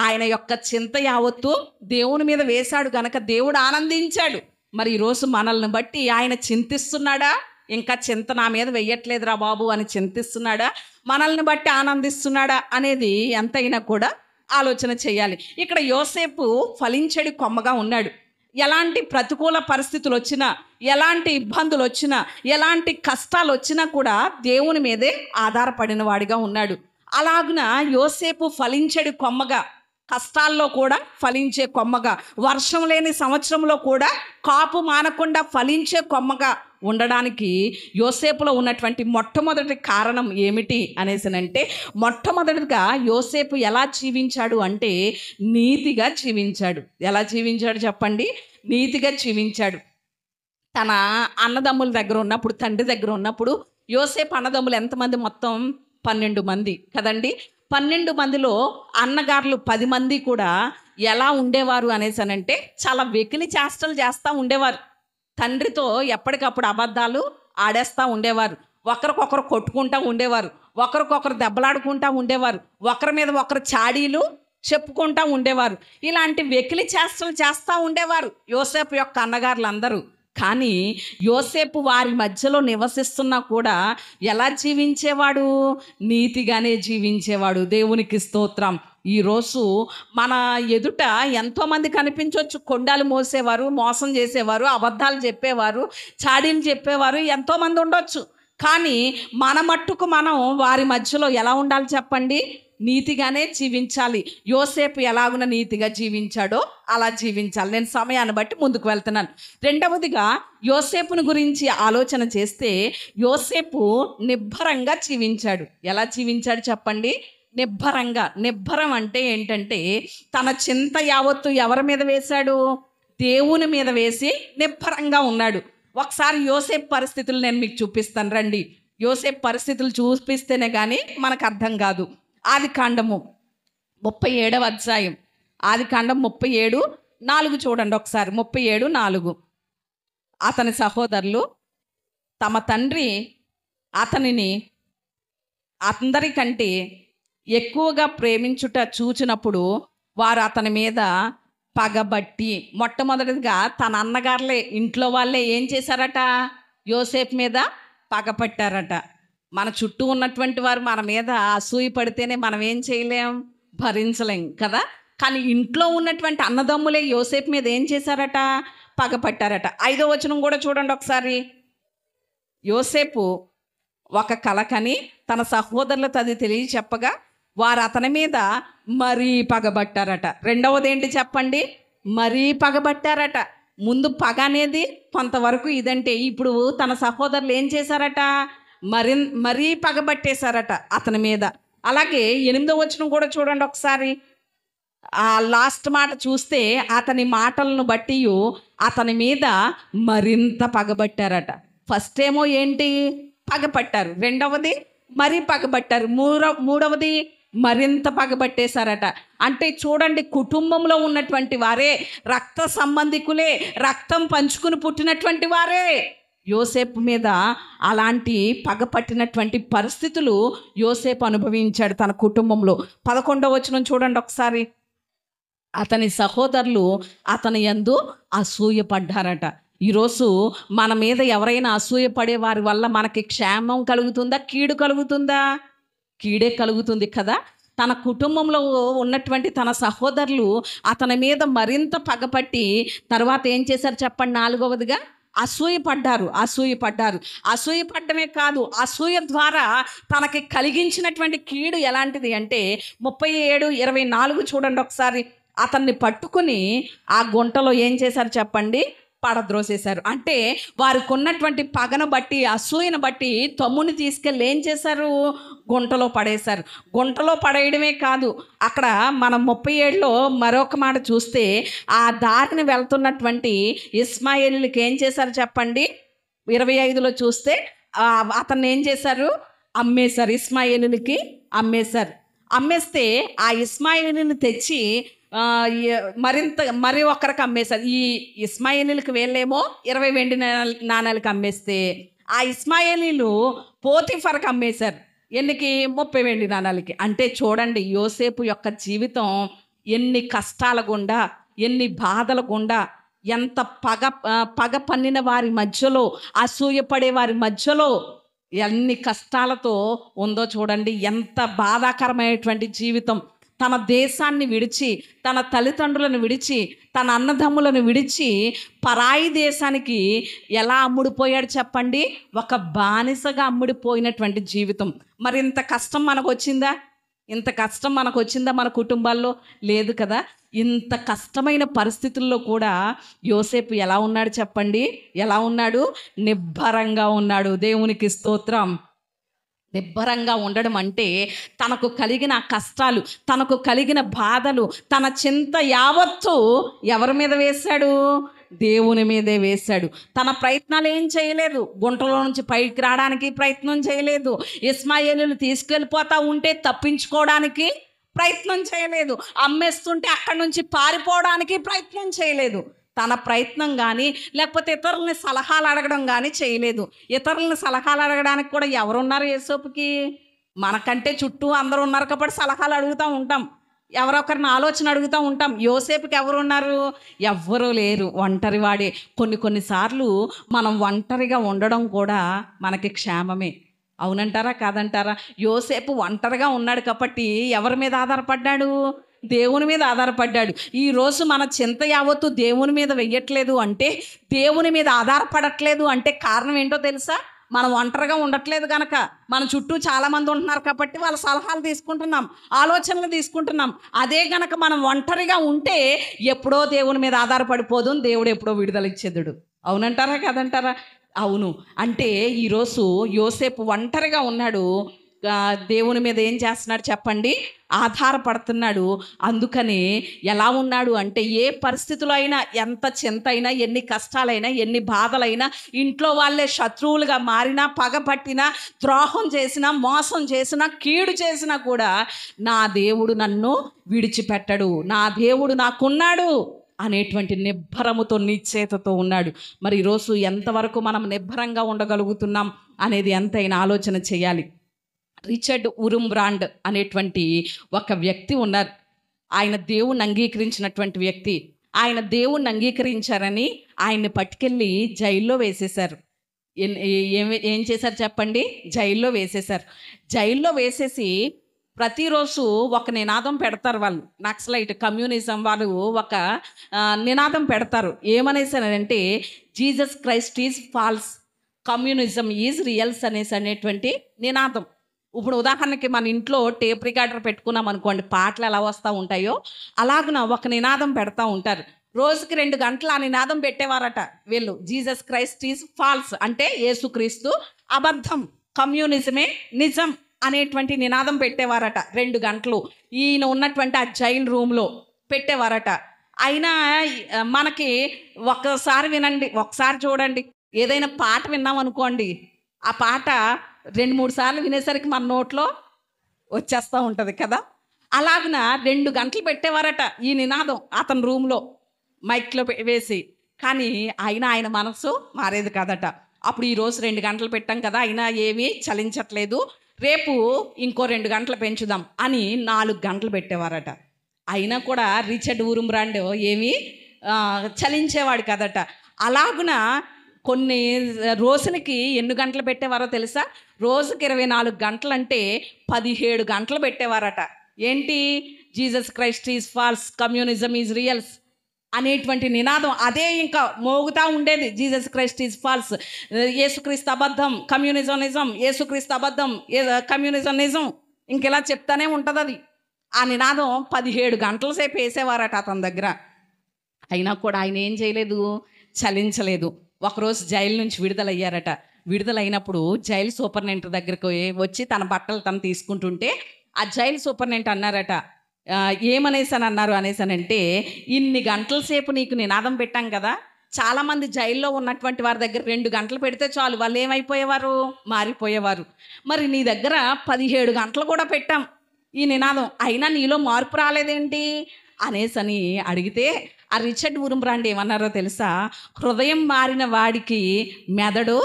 ఆయన యొక్క చింత యావత్తు దేవుని మీద వేశాడు కనుక దేవుడు ఆనందించాడు. మరి ఈరోజు మనల్ని బట్టి ఆయన చింతిస్తున్నాడా? ఇంకా చింత నా మీద వెయ్యట్లేదురా బాబు అని చింతిస్తున్నాడా? మనల్ని బట్టి ఆనందిస్తున్నాడా అనేది ఎంతైనా కూడా ఆలోచన చేయాలి. ఇక్కడ యోసేపు ఫలించడి కొమ్మగా ఉన్నాడు. ఎలాంటి ప్రతికూల పరిస్థితులు వచ్చినా, ఎలాంటి ఇబ్బందులు వచ్చినా, ఎలాంటి కష్టాలు వచ్చినా కూడా దేవుని మీదే ఆధారపడిన వాడిగా ఉన్నాడు. అలాగున యోసేపు ఫలించడి కొమ్మగా, కష్టాల్లో కూడా ఫలించే కొమ్మగా, వర్షం లేని సంవత్సరంలో కూడా కాపు మానకుండా ఫలించే కొమ్మగా ఉండడానికి యోసేపులో ఉన్నటువంటి మొట్టమొదటి కారణం ఏమిటి అనేసినంటే, మొట్టమొదటిగా యోసేపు ఎలా జీవించాడు అంటే నీతిగా జీవించాడు. ఎలా జీవించాడు చెప్పండి? నీతిగా జీవించాడు. తన అన్నదమ్ముల దగ్గర ఉన్నప్పుడు, తండ్రి దగ్గర ఉన్నప్పుడు, యోసేపు అన్నదమ్ములు ఎంతమంది? మొత్తం 12 మంది కదండి. 12 మందిలో అన్నగారులు 10 మంది కూడా ఎలా ఉండేవారు అనేసనంటే చాలా వెకిలి చేష్టలు చేస్తూ ఉండేవారు. తండ్రితో ఎప్పటికప్పుడు అబద్ధాలు ఆడేస్తూ ఉండేవారు. ఒకరికొకరు కొట్టుకుంటూ ఉండేవారు. ఒకరికొకరు దెబ్బలాడుకుంటూ ఉండేవారు. ఒకరి మీద ఒకరు చాడీలు చెప్పుకుంటూ ఉండేవారు. ఇలాంటి వెకిలి చేష్టలు చేస్తూ ఉండేవారు యోసేపు యొక్క అన్నగారులందరూ. కానీ యోసేపు వారి మధ్యలో నివసిస్తున్నా కూడా ఎలా జీవించేవాడు? నీతిగానే జీవించేవాడు. దేవునికి స్తోత్రం. ఈరోజు మన ఎదుట ఎంతోమంది కనిపించవచ్చు. కొండాలు మోసేవారు, మోసం చేసేవారు, అబద్ధాలు చెప్పేవారు, చాడీలు చెప్పేవారు ఎంతోమంది ఉండొచ్చు. కానీ మన మట్టుకు మనం వారి మధ్యలో ఎలా ఉండాలి చెప్పండి? నీతిగానే జీవించాలి. యోసేపు ఎలాగున నీతిగా జీవించాడో అలా జీవించాలి. నేను సమయాన్ని బట్టి ముందుకు వెళ్తున్నాను. రెండవదిగా యోసేపును గురించి ఆలోచన చేస్తే, యోసేపు నిబ్బరంగా జీవించాడు. ఎలా జీవించాడు చెప్పండి? నిబ్బరంగా. నిబ్బరం అంటే ఏంటంటే తన చింత యావత్తు ఎవరి మీద వేశాడు? దేవుని మీద వేసి నిబ్బరంగా ఉన్నాడు. ఒకసారి యోసేపు పరిస్థితులు నేను మీకు చూపిస్తాను రండి. యోసేపు పరిస్థితులు చూపిస్తేనే కానీ మనకు అర్థం కాదు. ఆదికాండము 37వ అధ్యాయం, ఆదికాండం 37:4 చూడండి ఒకసారి. 37:4. అతని సహోదరులు తమ తండ్రి అతనిని అందరికంటే ఎక్కువగా ప్రేమించుట చూచినప్పుడు వారు అతని మీద పగబట్టి, మొట్టమొదటిగా తన అన్నగారులే, ఇంట్లో వాళ్ళే ఏం చేశారట? యోసేపు మీద పగపట్టారట. మన చుట్టూ ఉన్నటువంటి వారు మన మీద అసూయ పడితేనే మనం ఏం చేయలేం, భరించలేం కదా. కానీ ఇంట్లో ఉన్నటువంటి అన్నదమ్ములే యోసేపు మీద ఏం చేశారట? పగపట్టారట. 5వ వచనం కూడా చూడండి ఒకసారి. యోసేపు ఒక కల కని తన సహోదరులతో అది తెలియ చెప్పగా వారు అతని మీద మరీ పగబట్టారట. రెండవది ఏంటి చెప్పండి? మరీ పగబట్టారట. ముందు పగ అనేది కొంతవరకు ఇదంటే, ఇప్పుడు తన సహోదరులు ఏం చేశారట? మరీ పగబట్టేశారట అతని మీద. అలాగే 8వ వచనం కూడా చూడండి ఒకసారి. ఆ లాస్ట్ మాట చూస్తే అతని మాటలను బట్టి అతని మీద మరింత పగబట్టారట. ఫస్ట్ ఏమో ఏంటి, పగపట్టారు. రెండవది మరీ పగబట్టారు. మూడవది మరింత పగబట్టేశారట. అంటే చూడండి, కుటుంబంలో ఉన్నటువంటి వారే, రక్త సంబంధికులే, రక్తం పంచుకుని పుట్టినటువంటి వారే యోసేపు మీద అలాంటి పగపట్టినటువంటి పరిస్థితులు యోసేపు అనుభవించాడు తన కుటుంబంలో. 11వ వచనం చూడండి ఒకసారి. అతని సహోదరులు అతని యందు అసూయపడ్డారట. ఈరోజు మన మీద ఎవరైనా అసూయపడే వారి వల్ల మనకి క్షేమం కలుగుతుందా, కీడు కలుగుతుందా? కీడే కలుగుతుంది కదా. తన కుటుంబంలో ఉన్నటువంటి తన సహోదరులు అతని మీద మరింత పగపట్టి తర్వాత ఏం చేశారు చెప్పండి? 4వదిగా అసూయపడ్డారు. అసూయపడ్డమే కాదు, అసూయ ద్వారా తనకి కలిగించినటువంటి కీడు ఎలాంటిది అంటే 37:24 చూడండి ఒకసారి. అతన్ని పట్టుకుని ఆ గుంటలో ఏం చేశారు చెప్పండి? పడద్రోసేశారు. అంటే వారికి ఉన్నటువంటి పగను బట్టి, అసూయను బట్టి తమ్ముని తీసుకెళ్ళి ఏం చేశారు? గుంటలో పడేశారు. గుంటలో పడేయడమే కాదు, అక్కడ మనం 37లో మరొక మాట చూస్తే ఆ దారిని వెళ్తున్నటువంటి ఇస్మాయేలుకి ఏం చేశారు చెప్పండి? 25లో చూస్తే అతన్ని ఏం చేశారు? అమ్మేశారు. ఇస్మాయేలుకి అమ్మేశారు. అమ్మేస్తే ఆ ఇస్మాయేలుని తెచ్చి మరి ఒక్కరికి అమ్మేశారు. ఈ ఇస్మాయేలీలకు వీళ్ళేమో 20 వెండి నాణాలకు అమ్మేస్తే ఆ ఇస్మాయేలీలు పోతిఫర్కి అమ్మేశారు. ఎన్నికి? 30 వెండి నాణాలకి. అంటే చూడండి, యోసేపు యొక్క జీవితం ఎన్ని కష్టాల గుండా, ఎన్ని బాధల గుండా, ఎంత పగ పన్నిన వారి మధ్యలో, అసూయపడే వారి మధ్యలో ఎన్ని కష్టాలతో ఉందో చూడండి. ఎంత బాధాకరమైనటువంటి జీవితం. తన దేశాన్ని విడిచి, తన తల్లిదండ్రులను విడిచి, తన అన్నదమ్ములను విడిచి పరాయి దేశానికి ఎలా అమ్ముడిపోయాడు చెప్పండి? ఒక బానిసగా అమ్ముడిపోయినటువంటి జీవితం. మరి ఇంత కష్టం మనకు వచ్చిందా? మన కుటుంబాల్లో? లేదు కదా. ఇంత కష్టమైన పరిస్థితుల్లో కూడా యోసేపు ఎలా ఉన్నాడు చెప్పండి? ఎలా ఉన్నాడు? నిబ్బరంగా ఉన్నాడు. దేవునికి స్తోత్రం. నిబ్బరంగా ఉండడం అంటే తనకు కలిగిన కష్టాలు, తనకు కలిగిన బాధలు, తన చింత యావత్తు ఎవరి మీద వేశాడు? దేవుని మీదే వేశాడు. తన ప్రయత్నాలు ఏం చేయలేదు. గుంటలో నుంచి పైకి రావడానికి ప్రయత్నం చేయలేదు. ఇస్మాయేలును తీసుకెళ్ళిపోతా ఉంటే తప్పించుకోవడానికి ప్రయత్నం చేయలేదు. అమ్మేస్తుంటే అక్కడి నుంచి పారిపోవడానికి ప్రయత్నం చేయలేదు. తన ప్రయత్నం కానీ, లేకపోతే ఇతరులని సలహాలు అడగడం కానీ చేయలేదు. ఇతరులని సలహాలు అడగడానికి కూడా ఎవరున్నారు యోసేపుకి? మనకంటే చుట్టూ అందరూ ఉన్నారు కాబట్టి సలహాలు అడుగుతూ ఉంటాం, ఎవరొకరిని ఆలోచన అడుగుతూ ఉంటాం. యోసేపుకి ఎవరున్నారు? ఎవ్వరూ లేరు. ఒంటరి వాడే. కొన్నిసార్లు మనం ఒంటరిగా ఉండడం కూడా మనకి క్షేమమే. అవునంటారా కాదంటారా? యోసేపు ఒంటరిగా ఉన్నాడు కాబట్టి ఎవరి మీద ఆధారపడ్డాడు? దేవుని మీద ఆధారపడ్డాడు. ఈరోజు మన చింత యావత్తు దేవుని మీద వెయ్యట్లేదు అంటే, దేవుని మీద ఆధారపడట్లేదు అంటే కారణం ఏంటో తెలుసా? మనం ఒంటరిగా ఉండట్లేదు కనుక. మన చుట్టూ చాలామంది ఉంటున్నారు కాబట్టి వాళ్ళ సలహాలు తీసుకుంటున్నాం, ఆలోచనలు తీసుకుంటున్నాం. అదే గనక మనం ఒంటరిగా ఉంటే ఎప్పుడో దేవుని మీద ఆధారపడిపోదు, దేవుడు ఎప్పుడో విడుదల ఇచ్చేదుడు. అవునంటారా కాదంటారా? అవును. అంటే ఈరోజు యోసేపు ఒంటరిగా ఉన్నాడు. దేవుని మీద ఏం చేస్తున్నాడు చెప్పండి? ఆధారపడుతున్నాడు. అందుకని ఎలా ఉన్నాడు అంటే, ఏ పరిస్థితులు అయినా, ఎంత చింత అయినా, ఎన్ని కష్టాలైనా, ఎన్ని బాధలైనా, ఇంట్లో వాళ్ళే శత్రువులుగా మారినా, పగపట్టినా, ద్రోహం చేసినా, మోసం చేసినా, కీడు చేసినా కూడా నా దేవుడు నన్ను విడిచిపెట్టడు, నా దేవుడు నాకున్నాడు అనేటువంటి నిబ్బరముతో, నిశ్చయతతో ఉన్నాడు. మరి ఈరోజు ఎంతవరకు మనం నిబ్బరంగా ఉండగలుగుతున్నాం అనేది ఎంతైనా ఆలోచన చేయాలి. రిచర్డ్ ఉరుంబ్రాండ్ అనేటువంటి ఒక వ్యక్తి ఉన్నారు. ఆయన దేవుణ్ణి అంగీకరించినటువంటి వ్యక్తి. ఆయన దేవుణ్ణి అంగీకరించారని ఆయన్ని పట్టుకెళ్ళి జైల్లో వేసేశారు. ఏం చేశారు చెప్పండి? జైల్లో వేసేశారు. జైల్లో వేసేసి ప్రతిరోజు ఒక నినాదం పెడతారు వాళ్ళు. నక్సలైట్ కమ్యూనిజం వాళ్ళు ఒక నినాదం పెడతారు. ఏమనేసారంటే, Jesus Christ is false, communism is reals అనేటువంటి నినాదం. ఇప్పుడు ఉదాహరణకి మన ఇంట్లో టేప్ రికార్డర్ పెట్టుకున్నాం అనుకోండి, పాటలు ఎలా వస్తూ ఉంటాయో అలాగున ఒక నినాదం పెడతా ఉంటారు. రోజుకి 2 గంటలు ఆ నినాదం పెట్టేవారట వీళ్ళు. జీసస్ క్రైస్ట్ ఈజ్ ఫాల్స్ అంటే యేసుక్రీస్తు అబద్ధం, కమ్యూనిజమే నిజం అనేటువంటి నినాదం పెట్టేవారట 2 గంటలు ఈయన ఉన్నటువంటి ఆ జైల్ రూమ్లో పెట్టేవారట. అయినా మనకి ఒక్కసారి వినండి, ఒకసారి చూడండి, ఏదైనా పాట విన్నాం అనుకోండి, ఆ పాట 2-3 సార్లు వినేసరికి మన నోట్లో వచ్చేస్తూ ఉంటుంది కదా. అలాగున 2 గంటలు పెట్టేవారట ఈ నినాదం అతని రూమ్లో మైక్లో వేసి. కానీ ఆయన మనసు మారేది కాదట. అప్పుడు ఈరోజు 2 గంటలు పెట్టాం కదా, అయినా ఏమీ చలించట్లేదు, రేపు ఇంకో 2 గంటలు పెంచుదాం అని 4 గంటలు పెట్టేవారట. అయినా కూడా రిచర్డ్ ఊరుంబ్రాండ్ ఏమీ చలించేవాడు కదట. అలాగున కొన్ని రోజులకి ఎన్ని గంటలు పెట్టేవారో తెలుసా? రోజుకి 24 గంటలు అంటే 17 గంటలు పెట్టేవారట. ఏంటి? Jesus Christ is false, communism is reals అనేటువంటి నినాదం అదే ఇంకా మోగుతూ ఉండేది. జీసస్ క్రైస్ట్ ఈజ్ ఫాల్స్, యేసుక్రీస్తు అబద్ధం, కమ్యూనిజం నిజం, యేసుక్రీస్తు అబద్ధం, కమ్యూనిజం నిజం, ఇంకెలా చెప్తానే ఉంటుంది అది. ఆ నినాదం 17 గంటల సేపు వేసేవారట అతని దగ్గర. అయినా కూడా ఆయన ఏం చేయలేదు, చలించలేదు. ఒకరోజు జైలు నుంచి విడుదలయ్యారట. విడుదలైనప్పుడు జైలు సూపరింటెండెంట్ దగ్గరికి వచ్చి తన బట్టలు తను తీసుకుంటుంటే ఆ జైలు సూపరింటెండెంట్ అన్నారట, ఏమనేసానన్నారు అనేసానంటే, ఇన్ని గంటల సేపు నీకు నినాదం పెట్టాం కదా, చాలామంది జైల్లో ఉన్నటువంటి వారి దగ్గర 2 గంటలు పెడితే చాలు, వాళ్ళు ఏమైపోయేవారు, మారిపోయేవారు. మరి నీ దగ్గర 17 గంటలు కూడా పెట్టాం ఈ నినాదం, అయినా నీలో మార్పు రాలేదేంటి అనేసని అడిగితే ఆ రిచర్డ్ ఊరుంబ్రాండ్ ఏమన్నారో తెలుసా? హృదయం మారిన వాడికి మెదడు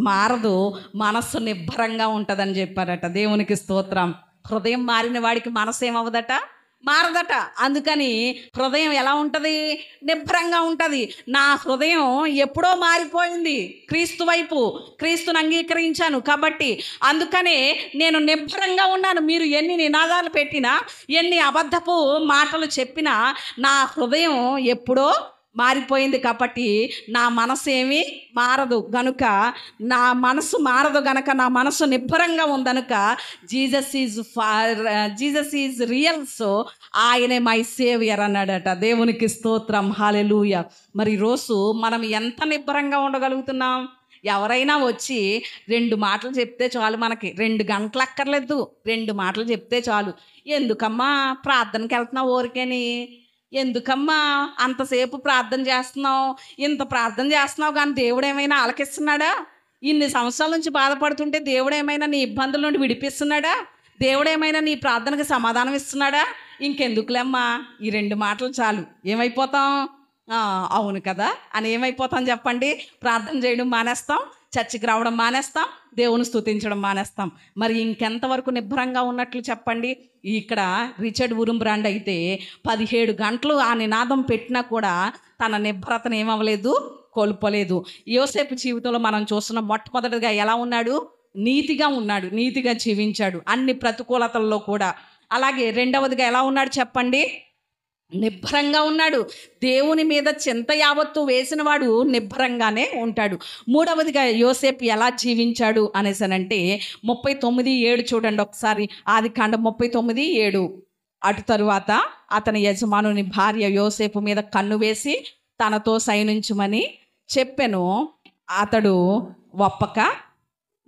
మారదు, మనస్సు నిబ్బరంగా ఉంటుందని చెప్పారట. దేవునికి స్తోత్రం. హృదయం మారిన వాడికి మనసు ఏమవుదట, మారదట. అందుకని హృదయం ఎలా ఉంటుంది, నిబ్బరంగా ఉంటుంది. నా హృదయం ఎప్పుడో మారిపోయింది, క్రీస్తు వైపు, క్రీస్తుని అంగీకరించాను కాబట్టి అందుకనే నేను నిబ్బరంగా ఉన్నాను. మీరు ఎన్ని నినాదాలు పెట్టినా, ఎన్ని అబద్ధపు మాటలు చెప్పినా నా హృదయం ఎప్పుడో మారిపోయింది కాబట్టి నా మనసు ఏమీ మారదు గనుక, నా మనసు మారదు గనక, నా మనసు నిబ్బరంగా ఉందనుక జీసస్ ఈజ్ రియల్, సో ఆయనే మై సేవియర్ అన్నాడట. దేవునికి స్తోత్రం, హల్లెలూయా. మరి ఈరోజు మనం ఎంత నిబ్బరంగా ఉండగలుగుతున్నాం? ఎవరైనా వచ్చి 2 మాటలు చెప్తే చాలు, మనకి 2 గంటలు అక్కర్లేదు, 2 మాటలు చెప్తే చాలు. ఎందుకమ్మా ప్రార్థనకి వెళ్తున్నావు ఊరికేని, ఎందుకమ్మా అంతసేపు ప్రార్థన చేస్తున్నావు, ఇంత ప్రార్థన చేస్తున్నావు కానీ దేవుడు ఏమైనా ఆలకిస్తున్నాడా? ఇన్ని సంవత్సరాల నుంచి బాధపడుతుంటే దేవుడు ఏమైనా నీ ఇబ్బందుల నుండి విడిపిస్తున్నాడా? దేవుడు ఏమైనా నీ ప్రార్థనకు సమాధానం ఇస్తున్నాడా? ఇంకెందుకులేమ్మా ఈ 2 మాటలు చాలు, ఏమైపోతాం? అవును కదా అని ఏమైపోతాం చెప్పండి? ప్రార్థన చేయడం మానేస్తాం, చర్చికి రావడం మానేస్తాం, దేవుని స్తుతించడం మానేస్తాం. మరి ఇంకెంతవరకు నిబ్బరంగా ఉన్నట్లు చెప్పండి? ఇక్కడ రిచర్డ్ ఊరుంబ్రాండ్ అయితే 17 గంటలు ఆ నినాదం పెట్టినా కూడా తన నిబ్బరతను ఏమవ్వలేదు, కోల్పోలేదు. యోసేపు జీవితంలో మనం చూస్తున్న మొట్టమొదటిగా ఎలా ఉన్నాడు? నీతిగా ఉన్నాడు, నీతిగా జీవించాడు అన్ని ప్రతికూలతల్లో కూడా. అలాగే రెండవదిగా ఎలా ఉన్నాడు చెప్పండి? నిబ్బరంగా ఉన్నాడు. దేవుని మీద చింత యావత్తు వేసినవాడు నిబ్బరంగానే ఉంటాడు. మూడవదిగా యోసేపు ఎలా జీవించాడు అనేసనంటే 39:7 చూడండి ఒకసారి. ఆదికాండం 39:7. అటు తరువాత అతని యజమానుని భార్య యోసేపు మీద కన్ను వేసి తనతో శయనించుమని చెప్పెను. అతడు ఒప్పక,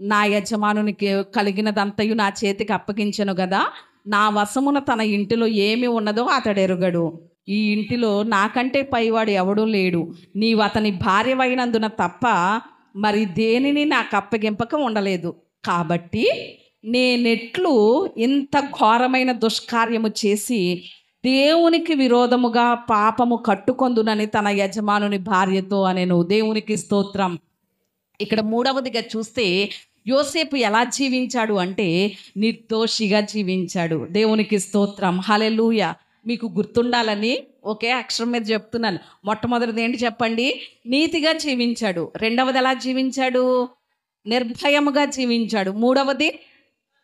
నా యజమానునికి కలిగినదంతయు నా చేతికి అప్పగించెను కదా, నా వశమున తన ఇంటిలో ఏమి ఉన్నదో అతడు ఎరుగడు, ఈ ఇంటిలో నాకంటే పైవాడు ఎవడూ లేడు, నీవు అతని భార్యవైనందున తప్ప మరి దేనిని నాకు అప్పగింపక ఉండలేదు, కాబట్టి నేనెట్లు ఇంత ఘోరమైన దుష్కార్యము చేసి దేవునికి విరోధముగా పాపము కట్టుకొందునని తన యజమానుని భార్యతో అనెను. దేవునికి స్తోత్రం. ఇక్కడ మూడవదిగా చూస్తే యోసేపు ఎలా జీవించాడు అంటే నిర్దోషిగా జీవించాడు. దేవునికి స్తోత్రం, హల్లెలూయా. మీకు గుర్తుండాలని ఒకే అక్షరం మీద చెప్తున్నాను. మొట్టమొదటిది ఏంటి చెప్పండి? నీతిగా జీవించాడు. రెండవది ఎలా జీవించాడు? నిర్భయముగా జీవించాడు. మూడవది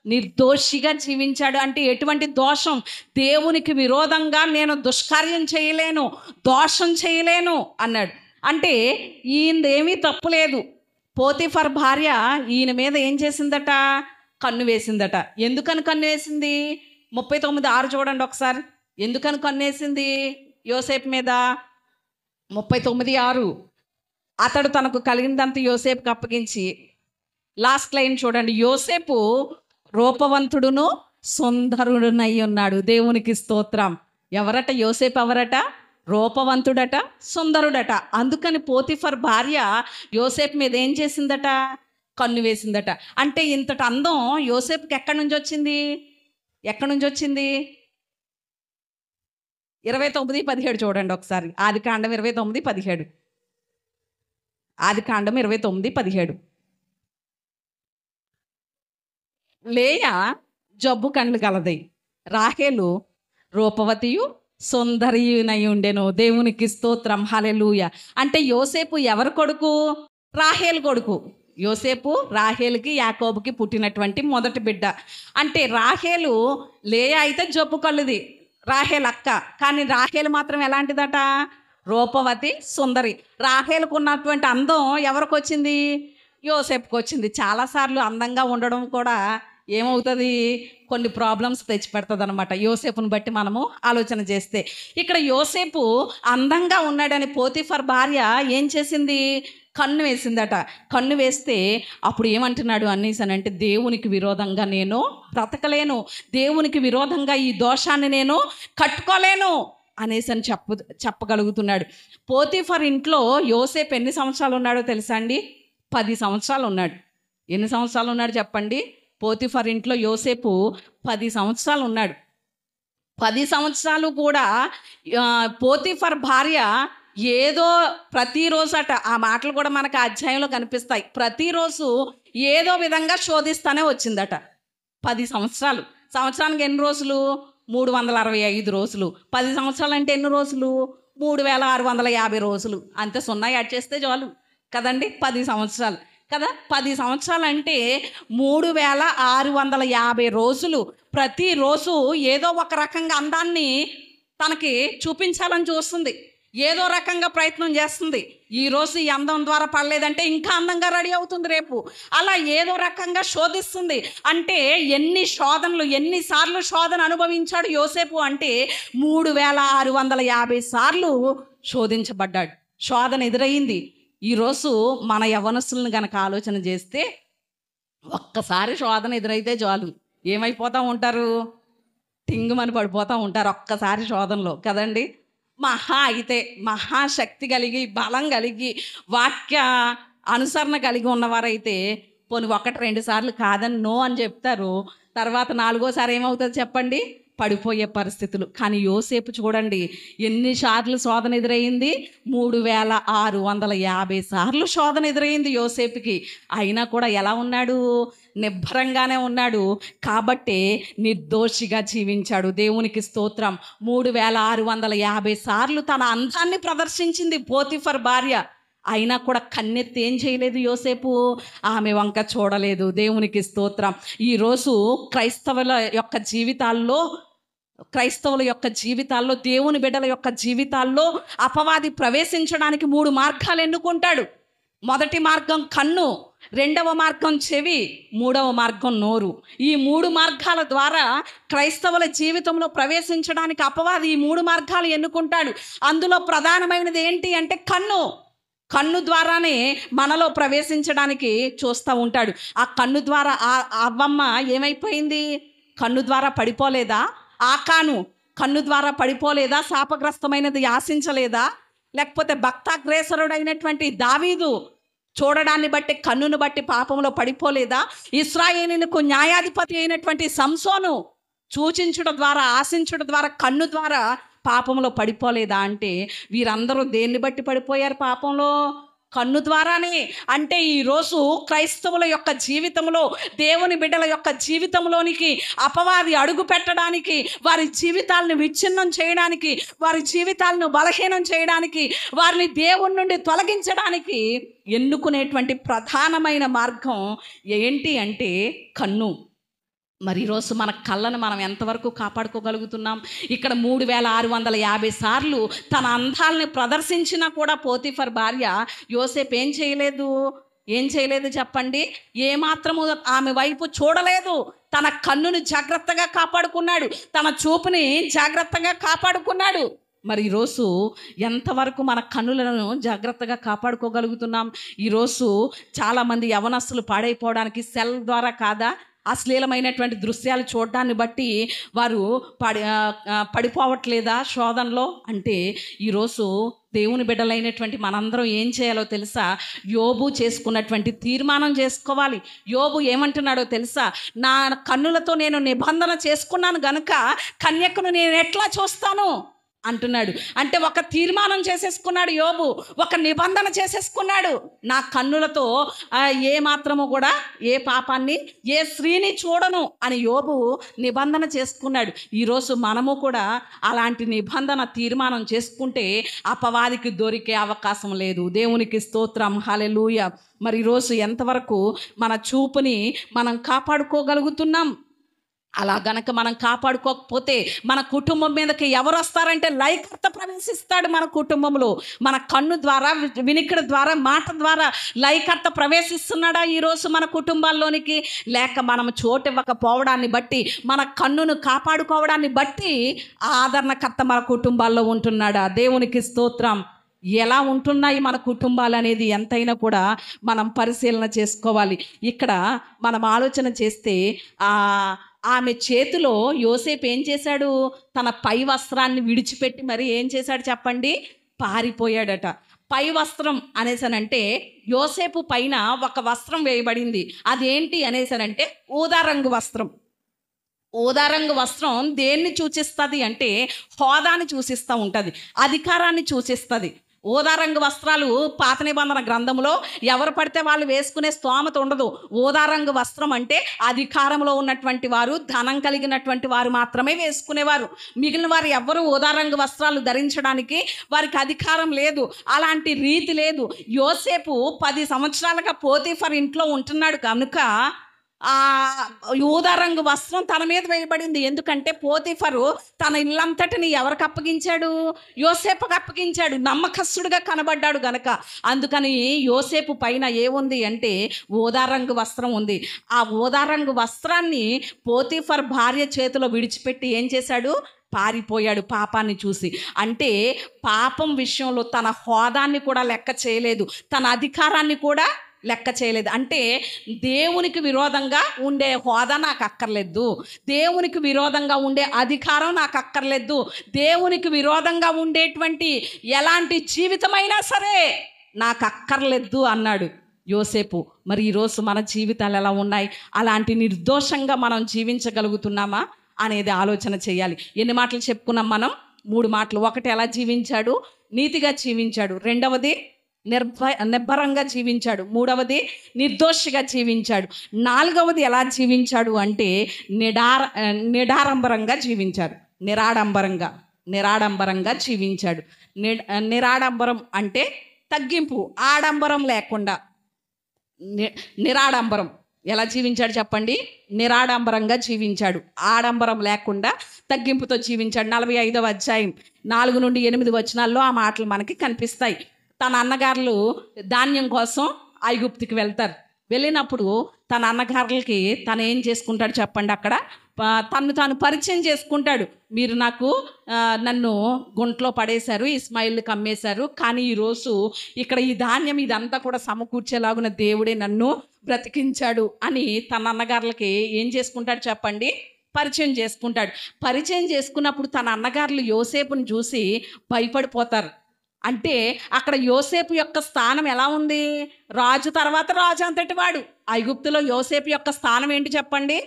నిర్దోషిగా జీవించాడు. అంటే ఎటువంటి దోషం, దేవునికి విరోధంగా నేను దుష్కార్యం చేయలేను, దోషం చేయలేను అన్నాడు. అంటే ఈయనదేమీ తప్పులేదు. పోతీఫర్ భార్య ఈయన మీద ఏం చేసిందట? కన్ను వేసిందట. ఎందుకని కన్ను వేసింది? 39:6 చూడండి ఒకసారి. ఎందుకని కన్ను వేసింది యోసేపు మీద? 39:6. అతడు తనకు కలిగినదంతా యోసేపుకి అప్పగించి లాస్ట్ లైన్ చూడండి. యోసేపు రూపవంతుడును సుందరుడునై ఉన్నాడు. దేవునికి స్తోత్రం. ఎవరట యోసేపు? ఎవరట? రూపవంతుడట, సుందరుడట. అందుకని పోతిఫర్ భార్య యోసేపు మీద ఏం చేసిందట? కన్ను వేసిందట. అంటే ఇంతటి అందం యోసేపుకి ఎక్కడి నుంచి వచ్చింది? ఎక్కడి నుంచి వచ్చింది? 29:17 చూడండి ఒకసారి. ఆదికాండం 29:17. ఆదికాండం 29:17. లేయా జబ్బు కండ్లు కలదై, రాహేలు రూపవతియు సుందరియునై ఉండెను. దేవునికి స్తోత్రం. హల్లెలూయా. అంటే యోసేపు ఎవరి కొడుకు? రాహేలు కొడుకు. యోసేపు రాహేలుకి యాకోబుకి పుట్టినటువంటి మొదటి బిడ్డ. అంటే రాహేలు, లేయా అయితే జబ్బు కళ్ళుది, రాహేల్ అక్క. కానీ రాహేలు మాత్రం ఎలాంటిదట? రూపవతి, సుందరి. రాహేలుకు ఉన్నటువంటి అందం ఎవరికి వచ్చింది? యోసేపుకి వచ్చింది. చాలాసార్లు అందంగా ఉండడం కూడా ఏమవుతుంది? కొన్ని ప్రాబ్లమ్స్ తెచ్చిపెడుతుంది అనమాట, యోసేపుని బట్టి మనము ఆలోచన చేస్తే. ఇక్కడ యోసేపు అందంగా ఉన్నాడని పోతిఫర్ భార్య ఏం చేసింది? కన్ను వేసిందట. కన్ను వేస్తే అప్పుడు ఏమంటున్నాడు అంటే, దేవునికి విరోధంగా నేను బ్రతకలేను, దేవునికి విరోధంగా ఈ దోషాన్ని నేను కట్టుకోలేను అనేసి చెప్పగలుగుతున్నాడు. పోతిఫర్ ఇంట్లో యోసేపు ఎన్ని సంవత్సరాలు ఉన్నాడో తెలుసా అండి? 10 సంవత్సరాలు ఉన్నాడు. ఎన్ని సంవత్సరాలు ఉన్నాడు చెప్పండి? పోతిఫర్ ఇంట్లో యోసేపు 10 సంవత్సరాలు ఉన్నాడు. 10 సంవత్సరాలు కూడా పోతిఫర్ భార్య ఏదో ప్రతిరోజట, ఆ మాటలు కూడా మనకు ఆ అధ్యాయంలో కనిపిస్తాయి, ప్రతిరోజు ఏదో విధంగా శోధిస్తానే వచ్చిందట. 10 సంవత్సరాలు. సంవత్సరానికి ఎన్ని రోజులు? 365 రోజులు. 10 సంవత్సరాలు అంటే ఎన్ని రోజులు? 3650 రోజులు. అంతే, 0 యాడ్ చేస్తే చాలు కదండి. 10 సంవత్సరాలు కదా. 10 సంవత్సరాలు అంటే 3650 రోజులు. ప్రతిరోజు ఏదో ఒక రకంగా అందాన్ని తనకి చూపించాలని చూస్తుంది, ఏదో రకంగా ప్రయత్నం చేస్తుంది. ఈరోజు ఈ అందం ద్వారా పడలేదంటే ఇంకా అందంగా రెడీ అవుతుంది రేపు. అలా ఏదో రకంగా శోధిస్తుంది. అంటే ఎన్ని శోధనలు, ఎన్నిసార్లు శోధన అనుభవించాడు యోసేపు అంటే 3650 సార్లు శోధించబడ్డాడు. శోధన ఎదురయ్యింది. ఈరోజు మన యవ్వనస్తులను గనక ఆలోచన చేస్తే, ఒక్కసారి శోధన ఎదురైతే చాలు ఏమైపోతూ ఉంటారు? టింగుమని పడిపోతూ ఉంటారు ఒక్కసారి శోధనలో కదండి. మహా అయితే మహాశక్తి కలిగి, బలం కలిగి, వాక్య అనుసరణ కలిగి ఉన్నవారైతే పోనీ 1-2 సార్లు కాదని నో అని చెప్తారు. తర్వాత 4వసారి ఏమవుతుంది చెప్పండి? పడిపోయే పరిస్థితులు. కానీ యోసేపు చూడండి, ఎన్నిసార్లు శోధన ఎదురైంది? 3650 సార్లు శోధన ఎదురైంది యోసేపుకి. అయినా కూడా ఎలా ఉన్నాడు? నిబ్బరంగానే ఉన్నాడు. కాబట్టే నిర్దోషిగా జీవించాడు. దేవునికి స్తోత్రం. 3650 సార్లు తన అందాన్ని ప్రదర్శించింది పోతిఫర్ భార్య. అయినా కూడా కన్నెత్తి ఏం చేయలేదు యోసేపు? ఆమె వంక చూడలేదు. దేవునికి స్తోత్రం. ఈరోజు క్రైస్తవుల యొక్క జీవితాల్లో, దేవుని బిడ్డల యొక్క జీవితాల్లో అపవాది ప్రవేశించడానికి 3 మార్గాలు ఎన్నుకుంటాడు. మొదటి మార్గం కన్ను, 2వ మార్గం చెవి, 3వ మార్గం నోరు. ఈ 3 మార్గాల ద్వారా క్రైస్తవుల జీవితంలో ప్రవేశించడానికి అపవాది ఈ 3 మార్గాలు ఎన్నుకుంటాడు. అందులో ప్రధానమైనది ఏంటి అంటే కన్ను. కన్ను ద్వారానే మనలో ప్రవేశించడానికి చూస్తూ ఉంటాడు. ఆ కన్ను ద్వారా అవ్వమ్మ ఏమైపోయింది? కన్ను ద్వారా పడిపోలేదా? ఆకాను కన్ను ద్వారా పడిపోలేదా? శాపగ్రస్తమైనది ఆశించలేదా? లేకపోతే భక్తాగ్రేసరుడైనటువంటి దావీదు చూడడాన్ని బట్టి, కన్నును బట్టి పాపంలో పడిపోలేదా? ఇశ్రాయేలీయులకు న్యాయాధిపతి అయినటువంటి సంసోను సూచించడం ద్వారా, ఆశించడం ద్వారా, కన్ను ద్వారా పాపంలో పడిపోలేదా? అంటే వీరందరూ దేన్ని బట్టి పడిపోయారు పాపంలో? కన్ను ద్వారానే. అంటే ఈరోజు క్రైస్తవుల యొక్క జీవితంలో, దేవుని బిడ్డల యొక్క జీవితంలోనికి అపవాది అడుగు పెట్టడానికి, వారి జీవితాలను విచ్ఛిన్నం చేయడానికి, వారి జీవితాలను బలహీనం చేయడానికి, వారిని దేవుని నుండి తొలగించడానికి ఎన్నుకునేటువంటి ప్రధానమైన మార్గం ఏంటి అంటే కన్ను. మరి ఈరోజు మన కళ్ళను మనం ఎంతవరకు కాపాడుకోగలుగుతున్నాం? ఇక్కడ 3650 సార్లు తన అందాలని ప్రదర్శించినా కూడా పోతిఫర్ భార్య యోసేపు ఏం చేయలేదు చెప్పండి? ఏమాత్రము ఆమె వైపు చూడలేదు. తన కన్నుని జాగ్రత్తగా కాపాడుకున్నాడు, తన చూపుని జాగ్రత్తగా కాపాడుకున్నాడు. మరి ఈరోజు ఎంతవరకు మన కన్నులను జాగ్రత్తగా కాపాడుకోగలుగుతున్నాం? ఈరోజు చాలామంది యవనస్తులు పాడైపోవడానికి సెల్ ద్వారా కాదా, అశ్లీలమైనటువంటి దృశ్యాలు చూడడాన్ని బట్టి వారు పడిపోవట్లేదా శోధనలో? అంటే ఈరోజు దేవుని బిడ్డలైనటువంటి మనందరం ఏం చేయాలో తెలుసా? యోబు చేసుకున్నటువంటి తీర్మానం చేసుకోవాలి. యోబు ఏమంటున్నాడో తెలుసా? నా కన్నులతో నేను నిబంధన చేసుకున్నాను గనుక కన్యకను నేను ఎట్లా చూస్తాను అంటున్నాడు. అంటే ఒక తీర్మానం చేసేసుకున్నాడు యోబు, ఒక నిబంధన చేసేసుకున్నాడు. నా కన్నులతో ఏ మాత్రము కూడా ఏ పాపాన్ని, ఏ స్త్రీని చూడను అని యోబు నిబంధన చేసుకున్నాడు. ఈరోజు మనము కూడా అలాంటి నిబంధన తీర్మానం చేసుకుంటే అపవాదికి దొరికే అవకాశం లేదు. దేవునికి స్తోత్రం, హల్లెలూయా. మరి ఈరోజు ఎంతవరకు మన చూపుని మనం కాపాడుకోగలుగుతున్నాం? అలా గనక మనం కాపాడుకోకపోతే మన కుటుంబం మీదకి ఎవరు వస్తారంటే లయకర్త ప్రవేశిస్తాడు మన కుటుంబంలో. మన కన్ను ద్వారా, వినికిడి ద్వారా, మాట ద్వారా లయకర్త ప్రవేశిస్తున్నాడా ఈరోజు మన కుటుంబాల్లోనికి? లేక మనం చోటు ఇవ్వకపోవడాన్ని బట్టి, మన కన్నును కాపాడుకోవడాన్ని బట్టి ఆదరణకర్త మన కుటుంబాల్లో ఉంటున్నాడా? దేవునికి స్తోత్రం. ఎలా ఉంటున్నాయి మన కుటుంబాలు అనేది ఎంతైనా కూడా మనం పరిశీలన చేసుకోవాలి. ఇక్కడ మనం ఆలోచన చేస్తే ఆమె చేతిలో యోసేపు ఏం చేశాడు? తన పై వస్త్రాన్ని విడిచిపెట్టి మరి ఏం చేశాడు చెప్పండి? పారిపోయాడట. పై వస్త్రం అనేసనంటే యోసేపు పైన ఒక వస్త్రం వేయబడింది. అదేంటి అనేసనంటే ఊదా రంగు వస్త్రం. ఊదా రంగు వస్త్రం దేన్ని సూచిస్తుంది అంటే హోదాని సూచిస్తూ ఉంటుంది, అధికారాన్ని సూచిస్తుంది. ఊదా రంగు వస్త్రాలు పాత నిబంధన గ్రంథంలో ఎవరు పడితే వాళ్ళు వేసుకునే స్తోమత ఉండదు. ఊదా రంగు వస్త్రం అంటే అధికారంలో ఉన్నటువంటి వారు, ధనం కలిగినటువంటి వారు మాత్రమే వేసుకునేవారు. మిగిలిన వారు ఎవ్వరూ ఊదా రంగు వస్త్రాలు ధరించడానికి వారికి అధికారం లేదు, అలాంటి రీతి లేదు. యోసేపు 10 సంవత్సరాలుగా పోతీఫర్ ఇంట్లో ఉంటున్నాడు కనుక ఊదా రంగు వస్త్రం తన మీద వేయబడింది. ఎందుకంటే పోతీఫరు తన ఇల్లంతటిని ఎవరికి అప్పగించాడు? యోసేపుకి అప్పగించాడు. నమ్మకస్తుడిగా కనబడ్డాడు గనక. అందుకని యోసేపు పైన ఏముంది అంటే ఊదా రంగు వస్త్రం ఉంది. ఆ ఊదా రంగు వస్త్రాన్ని పోతీఫర్ భార్య చేతిలో విడిచిపెట్టి ఏం చేశాడు? పారిపోయాడు పాపాన్ని చూసి. అంటే పాపం విషయంలో తన హోదాన్ని కూడా లెక్క చేయలేదు, తన అధికారాన్ని కూడా లెక్క చేయలేదు. అంటే దేవునికి విరోధంగా ఉండే హోదా నాకు అక్కర్లేదు, దేవునికి విరోధంగా ఉండే అధికారం నాకు అక్కర్లేదు, దేవునికి విరోధంగా ఉండేటువంటి ఎలాంటి జీవితమైనా సరే నాకు అక్కర్లేదు అన్నాడు యోసేపు. మరి ఈరోజు మన జీవితాలు ఎలా ఉన్నాయి? అలాంటి నిర్దోషంగా మనం జీవించగలుగుతున్నామా అనేది ఆలోచన చేయాలి. ఎన్ని మాటలు చెప్పుకున్నాం మనం? 3 మాటలు. ఒకటి, ఎలా జీవించాడు? నీతిగా జీవించాడు. రెండవది, నిర్భరంగా జీవించాడు. మూడవది, నిర్దోషిగా జీవించాడు. నాలుగవది ఎలా జీవించాడు అంటే నిరాడంబరంగా జీవించాడు. నిరాడంబరంగా జీవించాడు. నిరాడంబరం అంటే తగ్గింపు, ఆడంబరం లేకుండా. నిరాడంబరం ఎలా జీవించాడు చెప్పండి? నిరాడంబరంగా జీవించాడు, ఆడంబరం లేకుండా తగ్గింపుతో జీవించాడు. 45వ అధ్యాయం 4 నుండి 8 వచనాల్లో ఆ మాటలు మనకి కనిపిస్తాయి. తన అన్నగారులు ధాన్యం కోసం ఐగుప్తుకి వెళ్తారు. వెళ్ళినప్పుడు తన అన్నగారులకి తను ఏం చేసుకుంటాడు చెప్పండి? అక్కడ తాను పరిచయం చేసుకుంటాడు. మీరు నన్ను గుంట్లో పడేశారు, ఇస్మాయిల్కి అమ్మేశారు, కానీ ఈరోజు ఇక్కడ ఈ ధాన్యం ఇదంతా కూడా సమకూర్చేలాగున దేవుడే నన్ను బ్రతికించాడు అని తన అన్నగారులకి ఏం చేసుకుంటాడు చెప్పండి? పరిచయం చేసుకుంటాడు. పరిచయం చేసుకున్నప్పుడు తన అన్నగారులు యోసేపుని చూసి భయపడిపోతారు. అంటే అక్కడ యోసేపు యొక్క స్థానం ఎలా ఉంది? రాజు తర్వాత రాజు అంతటి వాడు. ఐగుప్తులో యోసేపు యొక్క స్థానం ఏంటి చెప్పండి?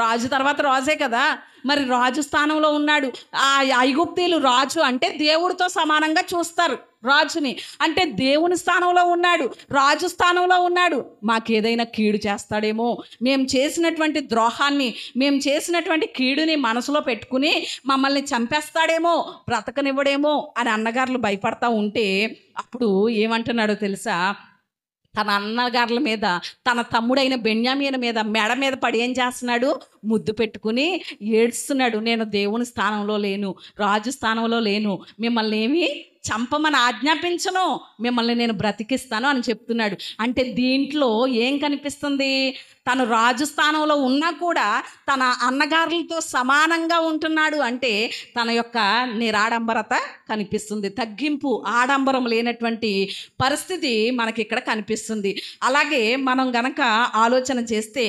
రాజు తర్వాత రాజే కదా. మరి రాజు స్థానంలో ఉన్నాడు. ఆ ఐగుప్తీయులు రాజు అంటే దేవుడితో సమానంగా చూస్తారు రాజుని. అంటే దేవుని స్థానంలో ఉన్నాడు, రాజు స్థానంలో ఉన్నాడు. మాకేదైనా కీడు చేస్తాడేమో, మేము చేసినటువంటి ద్రోహాన్ని, మేము చేసినటువంటి కీడుని మనసులో పెట్టుకుని మమ్మల్ని చంపేస్తాడేమో, బ్రతకనివ్వడేమో అని అన్నగారులు భయపడతా ఉంటే అప్పుడు ఏమంటున్నాడో తెలుసా? తన అన్నగారుల మీద, తన తమ్ముడైన బెన్యామీను మీద మెడ మీద పడి ఏం చేస్తున్నాడు? ముద్దు పెట్టుకుని ఏడుస్తున్నాడు. నేను దేవుని స్థానంలో లేను, రాజు స్థానంలో లేను, మిమ్మల్ని ఏమీ చంపమని ఆజ్ఞాపించను, మిమ్మల్ని నేను బ్రతికిస్తాను అని చెప్తున్నాడు. అంటే దీంట్లో ఏం కనిపిస్తుంది? తను రాజు స్థానంలో ఉన్నా కూడా తన అన్నగారులతో సమానంగా ఉంటున్నాడు అంటే తన యొక్క నిరాడంబరత కనిపిస్తుంది. తగ్గింపు, ఆడంబరం లేనటువంటి పరిస్థితి మనకి ఇక్కడ కనిపిస్తుంది. అలాగే మనం గనక ఆలోచన చేస్తే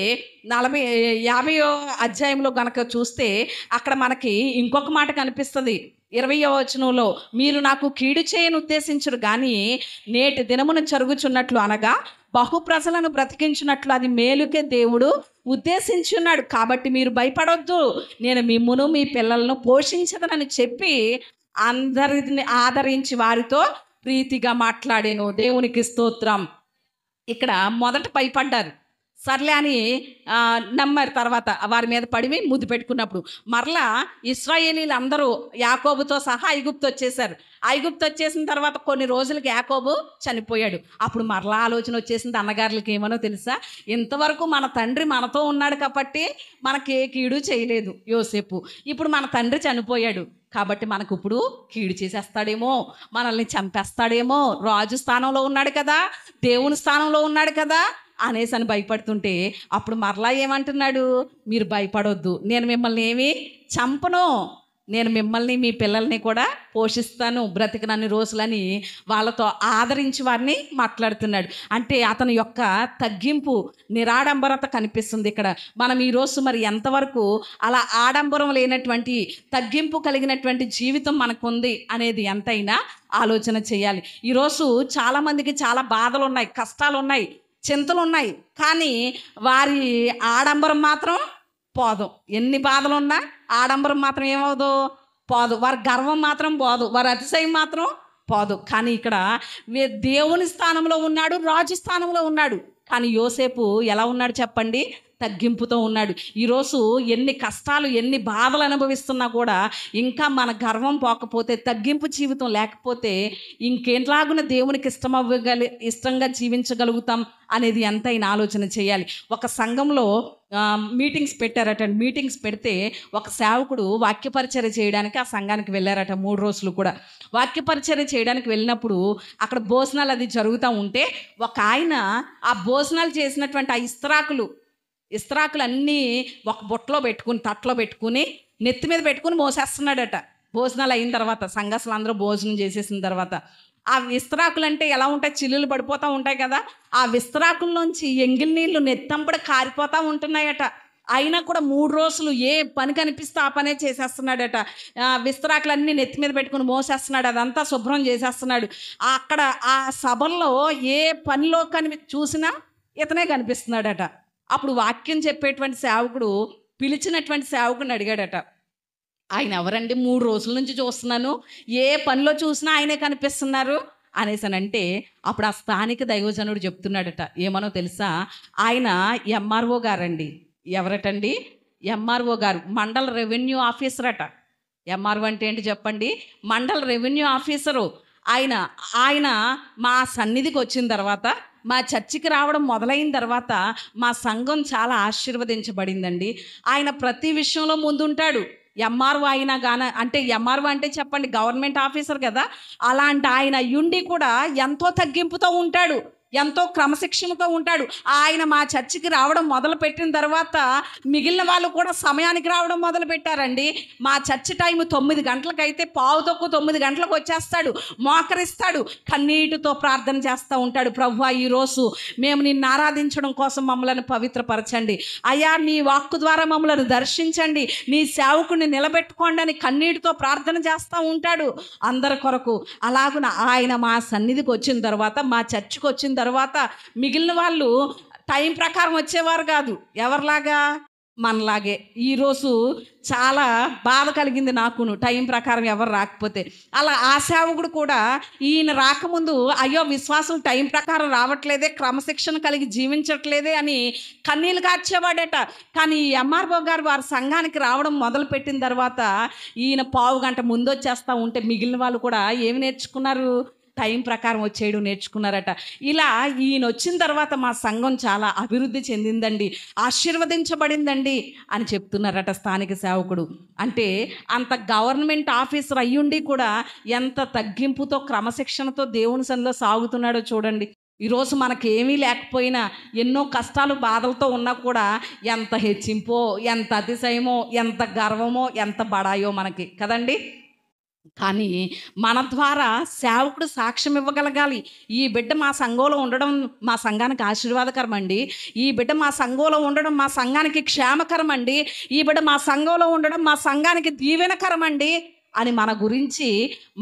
50వ అధ్యాయంలో గనక చూస్తే అక్కడ మనకి ఇంకొక మాట కనిపిస్తుంది. 20వ వచనంలో, మీరు నాకు కీడు చేయను ఉద్దేశించరు కానీ నేటి దినమును జరుగుచున్నట్లు అనగా బహు ప్రజలను బ్రతికించినట్లు అది మేలుకే దేవుడు ఉద్దేశించున్నాడు. కాబట్టి మీరు భయపడొద్దు, నేను మిమ్మును మీ పిల్లలను పోషించదనని చెప్పి అందరిని ఆదరించి వారితో ప్రీతిగా మాట్లాడాను. దేవునికి స్తోత్రం. ఇక్కడ మొదట భయపడ్డారు, సర్లే అని నమ్మారు. తర్వాత వారి మీద పడివి ముద్దు పెట్టుకున్నప్పుడు మరలా ఇశ్రాయేలీలు అందరూ యాకోబుతో సహా ఐగుప్తు వచ్చేసారు. ఐగుప్తు వచ్చేసిన తర్వాత కొన్ని రోజులకి యాకోబు చనిపోయాడు. అప్పుడు మరలా ఆలోచన వచ్చేసింది అన్నగారులకి. ఏమనో తెలుసా? ఇంతవరకు మన తండ్రి మనతో ఉన్నాడు కాబట్టి మనకి ఏ కీడు చేయలేదు యోసేపు. ఇప్పుడు మన తండ్రి చనిపోయాడు కాబట్టి మనకు ఇప్పుడు కీడు చేసేస్తాడేమో, మనల్ని చంపేస్తాడేమో. రాజు స్థానంలో ఉన్నాడు కదా, దేవుని స్థానంలో ఉన్నాడు కదా అనేసి అని భయపడుతుంటే అప్పుడు మరలా ఏమంటున్నాడు? మీరు భయపడొద్దు, నేను మిమ్మల్ని ఏమీ చంపను, నేను మిమ్మల్ని మీ పిల్లల్ని కూడా పోషిస్తాను బ్రతికినన్ని రోజులని వాళ్ళతో ఆదరించి వారిని మాట్లాడుతున్నాడు. అంటే అతని యొక్క తగ్గింపు, నిరాడంబరత కనిపిస్తుంది ఇక్కడ. మనం ఈరోజు మరి ఎంతవరకు అలా ఆడంబరం లేనటువంటి తగ్గింపు కలిగినటువంటి జీవితం మనకుంది అనేది ఎంతైనా ఆలోచన చేయాలి. ఈరోజు చాలామందికి చాలా బాధలు ఉన్నాయి, కష్టాలు ఉన్నాయి, చింతలు ఉన్నాయి, కానీ వారి ఆడంబరం మాత్రం పోదు. ఎన్ని బాధలున్నా ఆడంబరం మాత్రం ఏమవుదు? పోదు. వారి గర్వం మాత్రం పోదు, వారి అతిశయం మాత్రం పోదు. కానీ ఇక్కడ దేవుని స్థానంలో ఉన్నాడు, రాజు స్థానంలో ఉన్నాడు. కానీ యోసేపు ఎలా ఉన్నాడు చెప్పండి? తగ్గింపుతో ఉన్నాడు. ఈరోజు ఎన్ని కష్టాలు, ఎన్ని బాధలు అనుభవిస్తున్నా కూడా ఇంకా మన గర్వం పోకపోతే, తగ్గింపు జీవితం లేకపోతే ఇంకేలాగున దేవునికి ఇష్టంగా జీవించగలుగుతాం అనేది ఎంతైనా ఆలోచన చేయాలి. ఒక సంఘంలో మీటింగ్స్ పెట్టారట. మీటింగ్స్ పెడితే ఒక సేవకుడు వాక్యపరిచర్య చేయడానికి ఆ సంఘానికి వెళ్ళారట. 3 రోజులు కూడా వాక్యపరిచర్య చేయడానికి వెళ్ళినప్పుడు అక్కడ భోజనాలు అది జరుగుతూ ఉంటే ఒక ఆయన ఆ భోజనాలు చేసినటువంటి ఆ ఇస్త్రాకులు అన్నీ ఒక బొట్టలో పెట్టుకుని, తట్లో పెట్టుకుని, నెత్తి మీద పెట్టుకుని మోసేస్తున్నాడట. భోజనాలు అయిన తర్వాత, సంఘస్థులు అందరూ భోజనం చేసేసిన తర్వాత ఆ విస్తరాకులు అంటే ఎలా ఉంటాయి? చిల్లులు పడిపోతూ ఉంటాయి కదా. ఆ విస్తరాకుల్లోంచి ఎంగిల్ నీళ్లు నెత్తంపడ కారిపోతూ ఉంటున్నాయట. అయినా కూడా 3 రోజులు ఏ పని కనిపిస్తే ఆ పనే చేసేస్తున్నాడట. విస్తరాకులన్నీ నెత్తి మీద పెట్టుకుని మోసేస్తున్నాడు, అదంతా శుభ్రం చేసేస్తున్నాడు. అక్కడ ఆ సభల్లో ఏ పనిలో చూసినా ఇతనే కనిపిస్తున్నాడట. అప్పుడు వాక్యం చెప్పేటువంటి సేవకుడు పిలిచినటువంటి సేవకుని అడిగాడట, ఆయన ఎవరండి? 3 రోజుల నుంచి చూస్తున్నాను, ఏ పనిలో చూసినా ఆయనే కనిపిస్తున్నారు అనేసనంటే అప్పుడు ఆ స్థానిక దైవజనుడు చెప్తున్నాడట. ఏమనో తెలుసా? ఆయన ఎంఆర్ఓ గారండి. ఎవరటండి? ఎంఆర్ఓ గారు, మండల రెవెన్యూ ఆఫీసర్ అట. ఎంఆర్ఓ అంటే ఏంటి చెప్పండి? మండల రెవెన్యూ ఆఫీసరు. ఆయన మా సన్నిధికి వచ్చిన తర్వాత, మా చర్చికి రావడం మొదలైన తర్వాత మా సంఘం చాలా ఆశీర్వదించబడిందండి. ఆయన ప్రతి విషయంలో ముందుంటాడు. ఎంఆర్ఓ అయినా అంటే ఎంఆర్ఓ అంటే చెప్పండి గవర్నమెంట్ ఆఫీసర్ కదా, అలాంటి ఆయన అయ్యుండి కూడా ఎంతో తగ్గింపుతో ఉంటాడు, ఎంతో క్రమశిక్షణతో ఉంటాడు. ఆయన మా చర్చికి రావడం మొదలుపెట్టిన తర్వాత మిగిలిన వాళ్ళు కూడా సమయానికి రావడం మొదలుపెట్టారండి. మా చర్చి టైం 9 గంటలకైతే 9:15 గంటలకు వచ్చేస్తాడు, మోకరిస్తాడు, కన్నీటితో ప్రార్థన చేస్తూ ఉంటాడు. ప్రభువా, ఈరోజు మేము నిన్ను ఆరాధించడం కోసం మమ్మల్ని పవిత్రపరచండి అయ్యా, నీ వాక్కు ద్వారా మమ్మల్ని దర్శించండి, నీ సేవకుని నిలబెట్టుకోండి అని కన్నీటితో ప్రార్థన చేస్తూ ఉంటాడు అందరి కొరకు. అలాగున ఆయన మా సన్నిధికి వచ్చిన తర్వాత, మా చర్చికి వచ్చిన తర్వాత మిగిలిన వాళ్ళు టైం ప్రకారం వచ్చేవారు కాదు. ఎవరిలాగా? మనలాగే. ఈరోజు చాలా బాధ కలిగింది నాకును, టైం ప్రకారం ఎవరు రాకపోతే. అలా ఆ సేవకుడు కూడా ఈయన రాకముందు అయ్యో విశ్వాసం టైం ప్రకారం రావట్లేదే, క్రమశిక్షణ కలిగి జీవించట్లేదే అని కన్నీళ్ళు కార్చేవాడట. కానీ ఎంఆర్ఓ గారు వారి సంఘానికి రావడం మొదలుపెట్టిన తర్వాత ఈయన 15 గంట ముందు వచ్చేస్తూ ఉంటే మిగిలిన వాళ్ళు కూడా ఏమి నేర్చుకున్నారు? టైం ప్రకారం వచ్చేయడం నేర్చుకున్నారట. ఇలా ఈయన వచ్చిన తర్వాత మా సంఘం చాలా అభివృద్ధి చెందిందండి, ఆశీర్వదించబడిందండి అని చెప్తున్నారట స్థానిక సేవకుడు. అంటే అంత గవర్నమెంట్ ఆఫీసర్ అయ్యుండి కూడా ఎంత తగ్గింపుతో క్రమశిక్షణతో దేవుని సన్నిధిలో సాగుతున్నాడో చూడండి. ఈరోజు మనకేమీ లేకపోయినా, ఎన్నో కష్టాలు బాధలతో ఉన్నా కూడా ఎంత హెచ్చింపో, ఎంత అతిశయమో, ఎంత గర్వమో, ఎంత బడాయో మనకి కదండి. కానీ మన ద్వారా సేవకుడు సాక్ష్యం ఇవ్వగలగాలి. ఈ బిడ్డ మా సంఘంలో ఉండడం మా సంఘానికి ఆశీర్వాదకరం అండి, ఈ బిడ్డ మా సంఘంలో ఉండడం మా సంఘానికి క్షేమకరం అండి, ఈ బిడ్డ మా సంఘంలో ఉండడం మా సంఘానికి దీవెనకరం అండి అని మన గురించి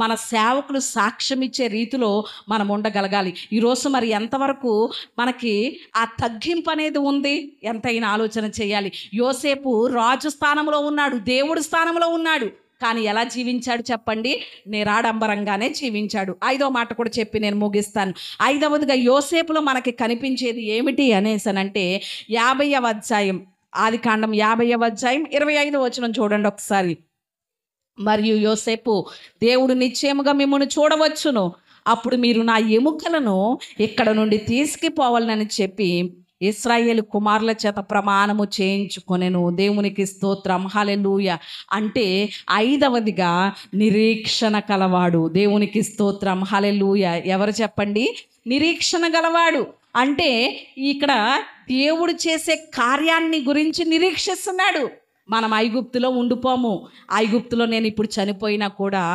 మన సేవకులు సాక్ష్యం ఇచ్చే రీతిలో మనం ఉండగలగాలి. ఈరోజు మరి ఎంతవరకు మనకి ఆ తగ్గింపు అనేది ఉంది, ఎంతైనా ఆలోచన చేయాలి. యోసేపు రాజు స్థానంలో ఉన్నాడు, దేవుడి స్థానంలో ఉన్నాడు, కానీ ఎలా జీవించాడు చెప్పండి? నిరాడంబరంగానే జీవించాడు. 5వ మాట కూడా చెప్పి నేను ముగిస్తాను. 5వదిగా యోసేపులో మనకి కనిపించేది ఏమిటి అనేసనంటే 50వ అధ్యాయం, ఆదికాండం 50వ అధ్యాయం 25వ వచనం చూడండి ఒకసారి. మరియు యోసేపు, దేవుడు నిశ్చయముగా మిమ్మల్ని చూడవచ్చును, అప్పుడు మీరు నా ఎముకలను ఇక్కడ నుండి తీసుకుపోవాలని చెప్పి ఇశ్రాయేలు కుమారుల చేత ప్రమాణము చేయించుకొనెను. దేవునికి స్తోత్రం, హల్లెలూయా. అంటే 5వదిగా నిరీక్షణ కలవాడు. దేవునికి స్తోత్రం, హల్లెలూయా. ఎవరు చెప్పండి? నిరీక్షణ గలవాడు. అంటే ఇక్కడ దేవుడు చేసే కార్యాన్ని గురించి నిరీక్షిస్తున్నాడు. మనం ఐగుప్తులో ఉండిపోము. ఐగుప్తులో నేను ఇప్పుడు చనిపోయినా కూడా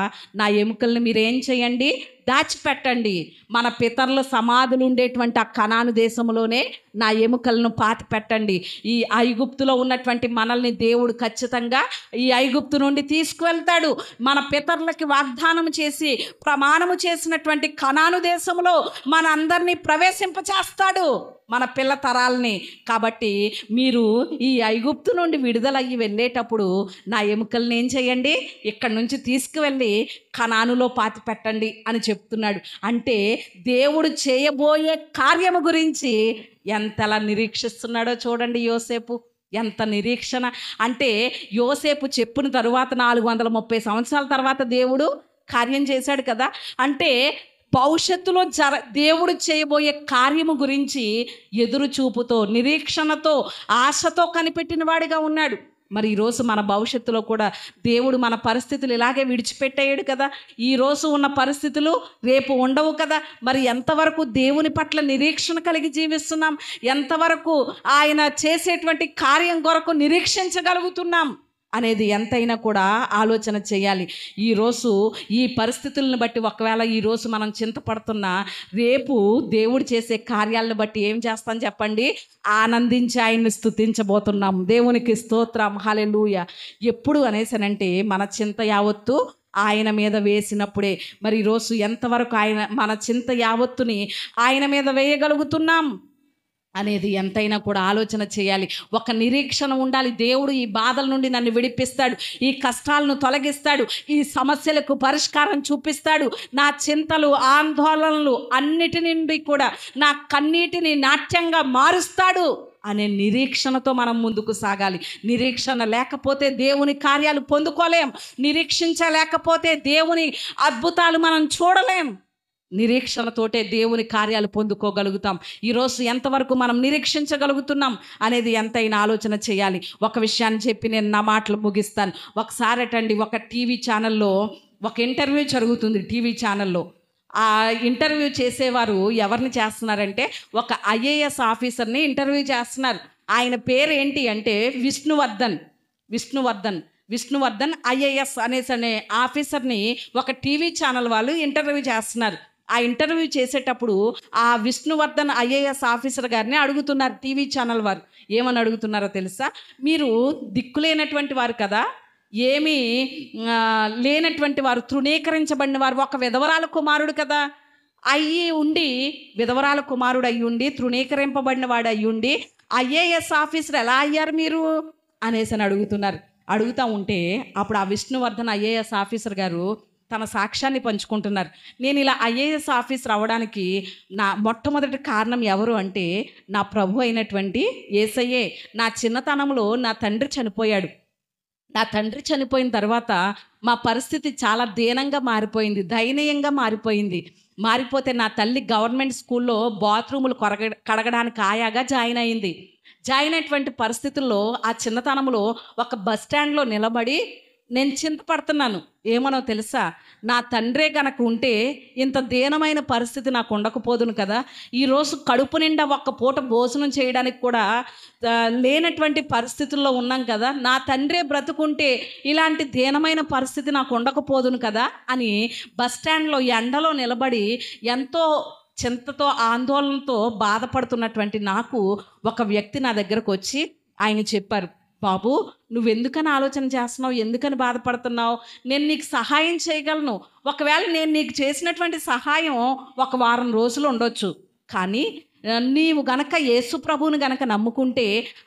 నా ఎముకల్ని మీరేం చేయండి? దాచిపెట్టండి. మన పితరుల సమాధులు ఉండేటువంటి ఆ కనాను దేశంలోనే నా ఎముకలను పాతి పెట్టండి. ఈ ఐగుప్తులో ఉన్నటువంటి మనల్ని దేవుడు ఖచ్చితంగా ఈ ఐగుప్తు నుండి తీసుకువెళ్తాడు. మన పితరులకి వాగ్దానం చేసి ప్రమాణము చేసినటువంటి కనాను దేశంలో మన అందరినీ ప్రవేశింపచేస్తాడు, మన పిల్ల తరాలని. కాబట్టి మీరు ఈ ఐగుప్తు నుండి విడుదలయ్యి వెళ్ళేటప్పుడు నా ఎముకల్ని ఏం చేయండి? ఇక్కడి నుంచి తీసుకువెళ్ళి కనానులో పాతి పెట్టండి అని చెప్తున్నాడు. అంటే దేవుడు చేయబోయే కార్యము గురించి ఎంతలా నిరీక్షిస్తున్నాడో చూడండి యోసేపు. ఎంత నిరీక్షణ అంటే, యోసేపు చెప్పిన తరువాత 430 సంవత్సరాల తర్వాత దేవుడు కార్యం చేశాడు కదా. అంటే భవిష్యత్తులో దేవుడు చేయబోయే కార్యము గురించి ఎదురు చూపుతో, నిరీక్షణతో, ఆశతో కనిపెట్టిన వాడిగా ఉన్నాడు. మరి ఈరోజు మన భవిష్యత్తులో కూడా దేవుడు మన పరిస్థితులు ఇలాగే విడిచిపెట్టేయడు కదా. ఈరోజు ఉన్న పరిస్థితులు రేపు ఉండవు కదా. మరి ఎంతవరకు దేవుని పట్ల నిరీక్షణ కలిగి జీవిస్తున్నాం? ఎంతవరకు ఆయన చేసేటువంటి కార్యం కొరకు నిరీక్షించగలుగుతున్నాం అనేది ఎంతైనా కూడా ఆలోచన చేయాలి. ఈరోజు ఈ పరిస్థితులను బట్టి ఒకవేళ ఈరోజు మనం చింతపడుతున్నా, రేపు దేవుడు చేసే కార్యాలను బట్టి ఏం చేస్తాం చెప్పండి? ఆనందించి ఆయన్ని స్తుతించబోతున్నాం. దేవునికి స్తోత్రం, హల్లెలూయా. ఎప్పుడు అనేసనంటే మన చింత యావత్తు ఆయన మీద వేసినప్పుడే. మరి ఈరోజు ఎంతవరకు మన చింత యావత్తుని ఆయన మీద వేయగలుగుతున్నాం అనేది ఎంతైనా కూడా ఆలోచన చేయాలి. ఒక నిరీక్షణ ఉండాలి. దేవుడు ఈ బాధల నుండి నన్ను విడిపిస్తాడు, ఈ కష్టాలను తొలగిస్తాడు, ఈ సమస్యలకు పరిష్కారం చూపిస్తాడు, నా చింతలు ఆందోళనలు అన్నిటి నుండి కూడా నా కన్నీటిని నాట్యంగా మారుస్తాడు అనే నిరీక్షణతో మనం ముందుకు సాగాలి. నిరీక్షణ లేకపోతే దేవుని కార్యాలు పొందుకోలేం. నిరీక్షించలేకపోతే దేవుని అద్భుతాలు మనం చూడలేం. నిరీక్షణతోటే దేవుని కార్యాలు పొందుకోగలుగుతాం. ఈరోజు ఎంతవరకు మనం నిరీక్షించగలుగుతున్నాం అనేది ఎంతైనా ఆలోచన చేయాలి. ఒక విషయాన్ని చెప్పి నేను నా మాటలు ముగిస్తాను. ఒకసారి అటండి, ఒక టీవీ ఛానల్లో ఒక ఇంటర్వ్యూ జరుగుతుంది. టీవీ ఛానల్లో ఆ ఇంటర్వ్యూ చేసేవారు ఎవరిని చేస్తున్నారంటే, ఒక ఐఏఎస్ ఆఫీసర్ని ఇంటర్వ్యూ చేస్తున్నారు. ఆయన పేరు ఏంటి అంటే విష్ణువర్ధన్ ఐఏఎస్ అనే ఆఫీసర్ని ఒక టీవీ ఛానల్ వాళ్ళు ఇంటర్వ్యూ చేస్తున్నారు. ఆ ఇంటర్వ్యూ చేసేటప్పుడు ఆ విష్ణువర్ధన్ ఐఏఎస్ ఆఫీసర్ గారిని అడుగుతున్నారు టీవీ ఛానల్ వారు. ఏమని అడుగుతున్నారో తెలుసా? మీరు దిక్కులేనటువంటి వారు కదా, ఏమీ లేనటువంటి వారు, తృణీకరించబడిన వారు, ఒక విధవరాల కుమారుడు కదా విధవరాల కుమారుడు అయ్యుండి, తృణీకరింపబడిన వాడు అయ్యుండి ఐఏఎస్ ఆఫీసర్ ఎలా అయ్యారు మీరు అనేసి అడుగుతున్నారు. అడుగుతూ ఉంటే అప్పుడు ఆ విష్ణువర్ధన్ ఐఏఎస్ ఆఫీసర్ గారు తన సాక్ష్యాన్ని పంచుకుంటున్నారు. నేను ఇలా ఐఏఎస్ ఆఫీసర్ అవ్వడానికి నా మొట్టమొదటి కారణం ఎవరు అంటే, నా ప్రభు అయినటువంటి యేసయ్యే. నా చిన్నతనంలో నా తండ్రి చనిపోయాడు. నా తండ్రి చనిపోయిన తర్వాత మా పరిస్థితి చాలా దీనంగా మారిపోయింది, దయనీయంగా మారిపోయింది. మారిపోతే నా తల్లి గవర్నమెంట్ స్కూల్లో బాత్రూములు కడగడానికి ఆయాగా జాయిన్ అయింది. జాయిన్ అయినటువంటి పరిస్థితుల్లో ఆ చిన్నతనంలో ఒక బస్ స్టాండ్లో నిలబడి నేను చింతపడుతున్నాను. ఏమనో తెలుసా, నా తండ్రే కనుక ఉంటే ఇంత దీనమైన పరిస్థితి నాకు ఉండకపోదును కదా. ఈరోజు కడుపు నిండా ఒక్క పూట భోజనం చేయడానికి కూడా లేనటువంటి పరిస్థితుల్లో ఉన్నాం కదా. నా తండ్రే బ్రతుకుంటే ఇలాంటి దీనమైన పరిస్థితి నాకు ఉండకపోదును కదా అని బస్ స్టాండ్లో ఎండలో నిలబడి ఎంతో చింతతో ఆందోళనతో బాధపడుతున్నటువంటి నాకు ఒక వ్యక్తి నా దగ్గరకు వచ్చి ఆయన చెప్పారు, బాబు నువ్వెందుకని ఆలోచన చేస్తున్నావు, ఎందుకని బాధపడుతున్నావు, నేను నీకు సహాయం చేయగలను. ఒకవేళ నేను నీకు చేసినటువంటి సహాయం ఒక వారం రోజులు ఉండొచ్చు, కానీ నీవు గనక యేసు ప్రభువుని గనక నమ్ముకుంటే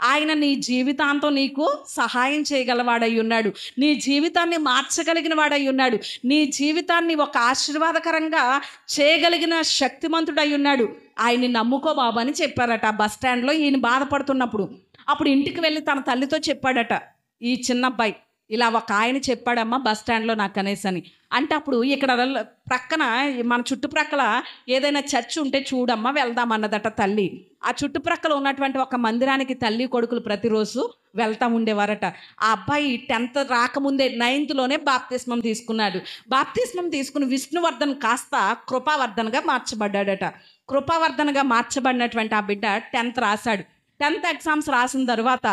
ఆయన నీ జీవితాంతం నీకు సహాయం చేయగలవాడై ఉన్నాడు, నీ జీవితాన్ని మార్చగలిగిన వాడై ఉన్నాడు, నీ జీవితాన్ని ఒక ఆశీర్వాదకరంగా చేయగలిగిన శక్తిమంతుడై ఉన్నాడు. ఆయన్ని నమ్ముకో బాబు అని చెప్పారట ఆ బస్ స్టాండ్లో ఈయన బాధపడుతున్నప్పుడు. అప్పుడు ఇంటికి వెళ్ళి తన తల్లితో చెప్పాడట, ఈ చిన్న అబ్బాయి ఇలా ఒక ఆయన చెప్పాడమ్మా బస్ స్టాండ్లో నాకు అనేసని. అంటే అప్పుడు ఇక్కడ ప్రక్కన మన చుట్టుప్రక్కల ఏదైనా చర్చ్ ఉంటే చూడమ్మా వెళ్దామన్నదట తల్లి. ఆ చుట్టుప్రక్కల ఉన్నటువంటి ఒక మందిరానికి తల్లి కొడుకులు ప్రతిరోజు వెళ్తా ఉండేవారట. ఆ అబ్బాయి 10th రాకముందే 9thలోనే బాప్తిస్మం తీసుకున్నాడు. బాప్తిస్మం తీసుకుని విష్ణువర్ధన్ కాస్త కృపావర్ధన్గా మార్చబడ్డాడట. కృపావర్ధన్గా మార్చబడినటువంటి ఆ బిడ్డ 10th రాశాడు. 10th ఎగ్జామ్స్ రాసిన తర్వాత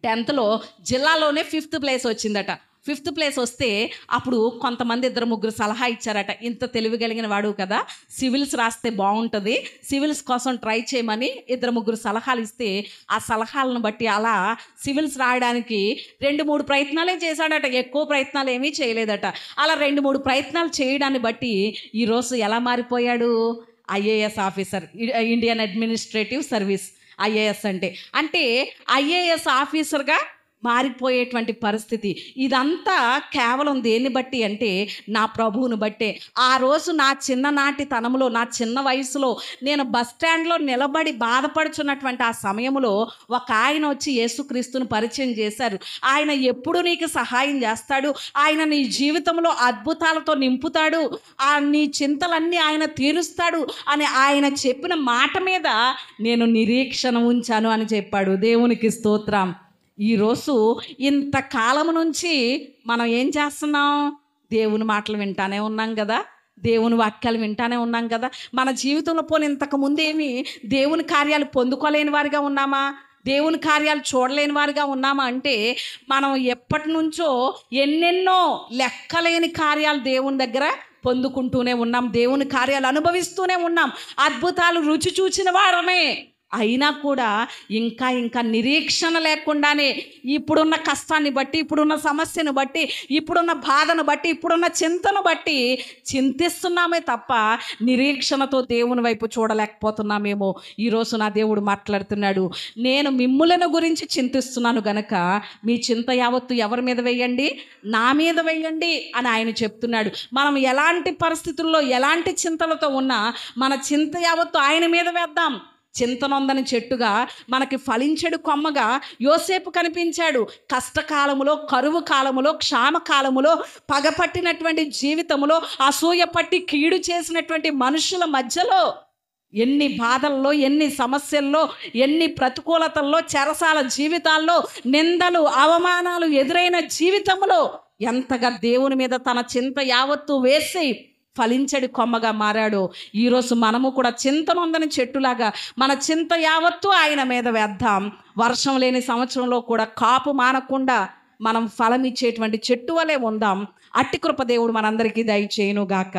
10thలో జిల్లాలోనే 5th ప్లేస్ వచ్చిందట. 5th ప్లేస్ వస్తే అప్పుడు కొంతమంది 2-3 సలహా ఇచ్చారట, ఇంత తెలివి కలిగిన వాడు కదా సివిల్స్ రాస్తే బాగుంటుంది, సివిల్స్ కోసం ట్రై చేయమని 2-3 సలహాలు ఇస్తే ఆ సలహాలను బట్టి అలా సివిల్స్ రాయడానికి 2-3 ప్రయత్నాలే చేశాడట, ఎక్కువ ప్రయత్నాలు ఏమీ చేయలేదట. అలా 2-3 ప్రయత్నాలు చేయడాన్ని బట్టి ఈరోజు ఎలా మారిపోయాడు, IAS officer, Indian administrative service. IAS అంటే IAS ఆఫీసర్గా మారిపోయేటువంటి పరిస్థితి. ఇదంతా కేవలం దేన్ని బట్టి అంటే నా ప్రభువుని బట్టే. ఆ రోజు నా చిన్ననాటి తనంలో, నా చిన్న వయసులో నేను బస్ స్టాండ్లో నిలబడి బాధపడుచున్నటువంటి ఆ సమయంలో ఒక ఆయన వచ్చి యేసుక్రీస్తుని పరిచయం చేశారు. ఆయన ఎప్పుడు నీకు సహాయం చేస్తాడు, ఆయన నీ జీవితంలో అద్భుతాలతో నింపుతాడు, నీ చింతలన్నీ ఆయన తీరుస్తాడు అని ఆయన చెప్పిన మాట మీద నేను నిరీక్షణ ఉంచాను అని చెప్పాడు. దేవునికి స్తోత్రం. ఈరోజు ఇంతకాలం నుంచి మనం ఏం చేస్తున్నాం, దేవుని మాటలు వింటానే ఉన్నాం కదా, దేవుని వాక్యాలు వింటానే ఉన్నాం కదా. మన జీవితంలో పోనీ ఇంతకుముందు ఏమి దేవుని కార్యాలు పొందుకోలేని వారిగా ఉన్నామా, దేవుని కార్యాలు చూడలేని వారిగా ఉన్నామా అంటే మనం ఎప్పటి నుంచో ఎన్నెన్నో లెక్కలేని కార్యాలు దేవుని దగ్గర పొందుకుంటూనే ఉన్నాం, దేవుని కార్యాలు అనుభవిస్తూనే ఉన్నాం, అద్భుతాలు రుచి చూచిన వారమే. అయినా కూడా ఇంకా ఇంకా నిరీక్షణ లేకుండానే ఇప్పుడున్న కష్టాన్ని బట్టి, ఇప్పుడున్న సమస్యను బట్టి, ఇప్పుడున్న బాధను బట్టి, ఇప్పుడున్న చింతను బట్టి చింతిస్తున్నామే తప్ప నిరీక్షణతో దేవుని వైపు చూడలేకపోతున్నామేమో. ఈరోజు నా దేవుడు మాట్లాడుతున్నాడు, నేను మిమ్ములను గురించి చింతిస్తున్నాను గనక మీ చింత యావత్తు ఎవరి మీద వేయండి, నా మీద వేయండి అని ఆయన చెప్తున్నాడు. మనం ఎలాంటి పరిస్థితుల్లో ఎలాంటి చింతలతో ఉన్నా మన చింత యావత్తు ఆయన మీద వేద్దాం. చింతనొందని చెట్టుగా మనకి ఫలించెడు కొమ్మగా యోసేపు కనిపించాడు. కష్టకాలములో, కరువు కాలములో, క్షామ కాలములో, పగపట్టినటువంటి జీవితంలో, అసూయ పట్టి కీడు చేసినటువంటి మనుషుల మధ్యలో, ఎన్ని బాధల్లో, ఎన్ని సమస్యల్లో, ఎన్ని ప్రతికూలతల్లో, చెరసాల జీవితాల్లో, నిందలు అవమానాలు ఎదురైన జీవితంలో ఎంతగా దేవుని మీద తన చింత యావత్తు వేసి ఫలించడి కొమ్మగా మారాడో ఈరోజు మనము కూడా చింతనొందని చెట్టులాగా మన చింత యావత్తు ఆయన మీద వేద్దాం. వర్షం లేని సంవత్సరంలో కూడా కాపు మానకుండా మనం ఫలం ఇచ్చేటువంటి చెట్టు వలె ఉందాం. అట్టి కృప దేవుడు మనందరికీ దయచేయును గాక.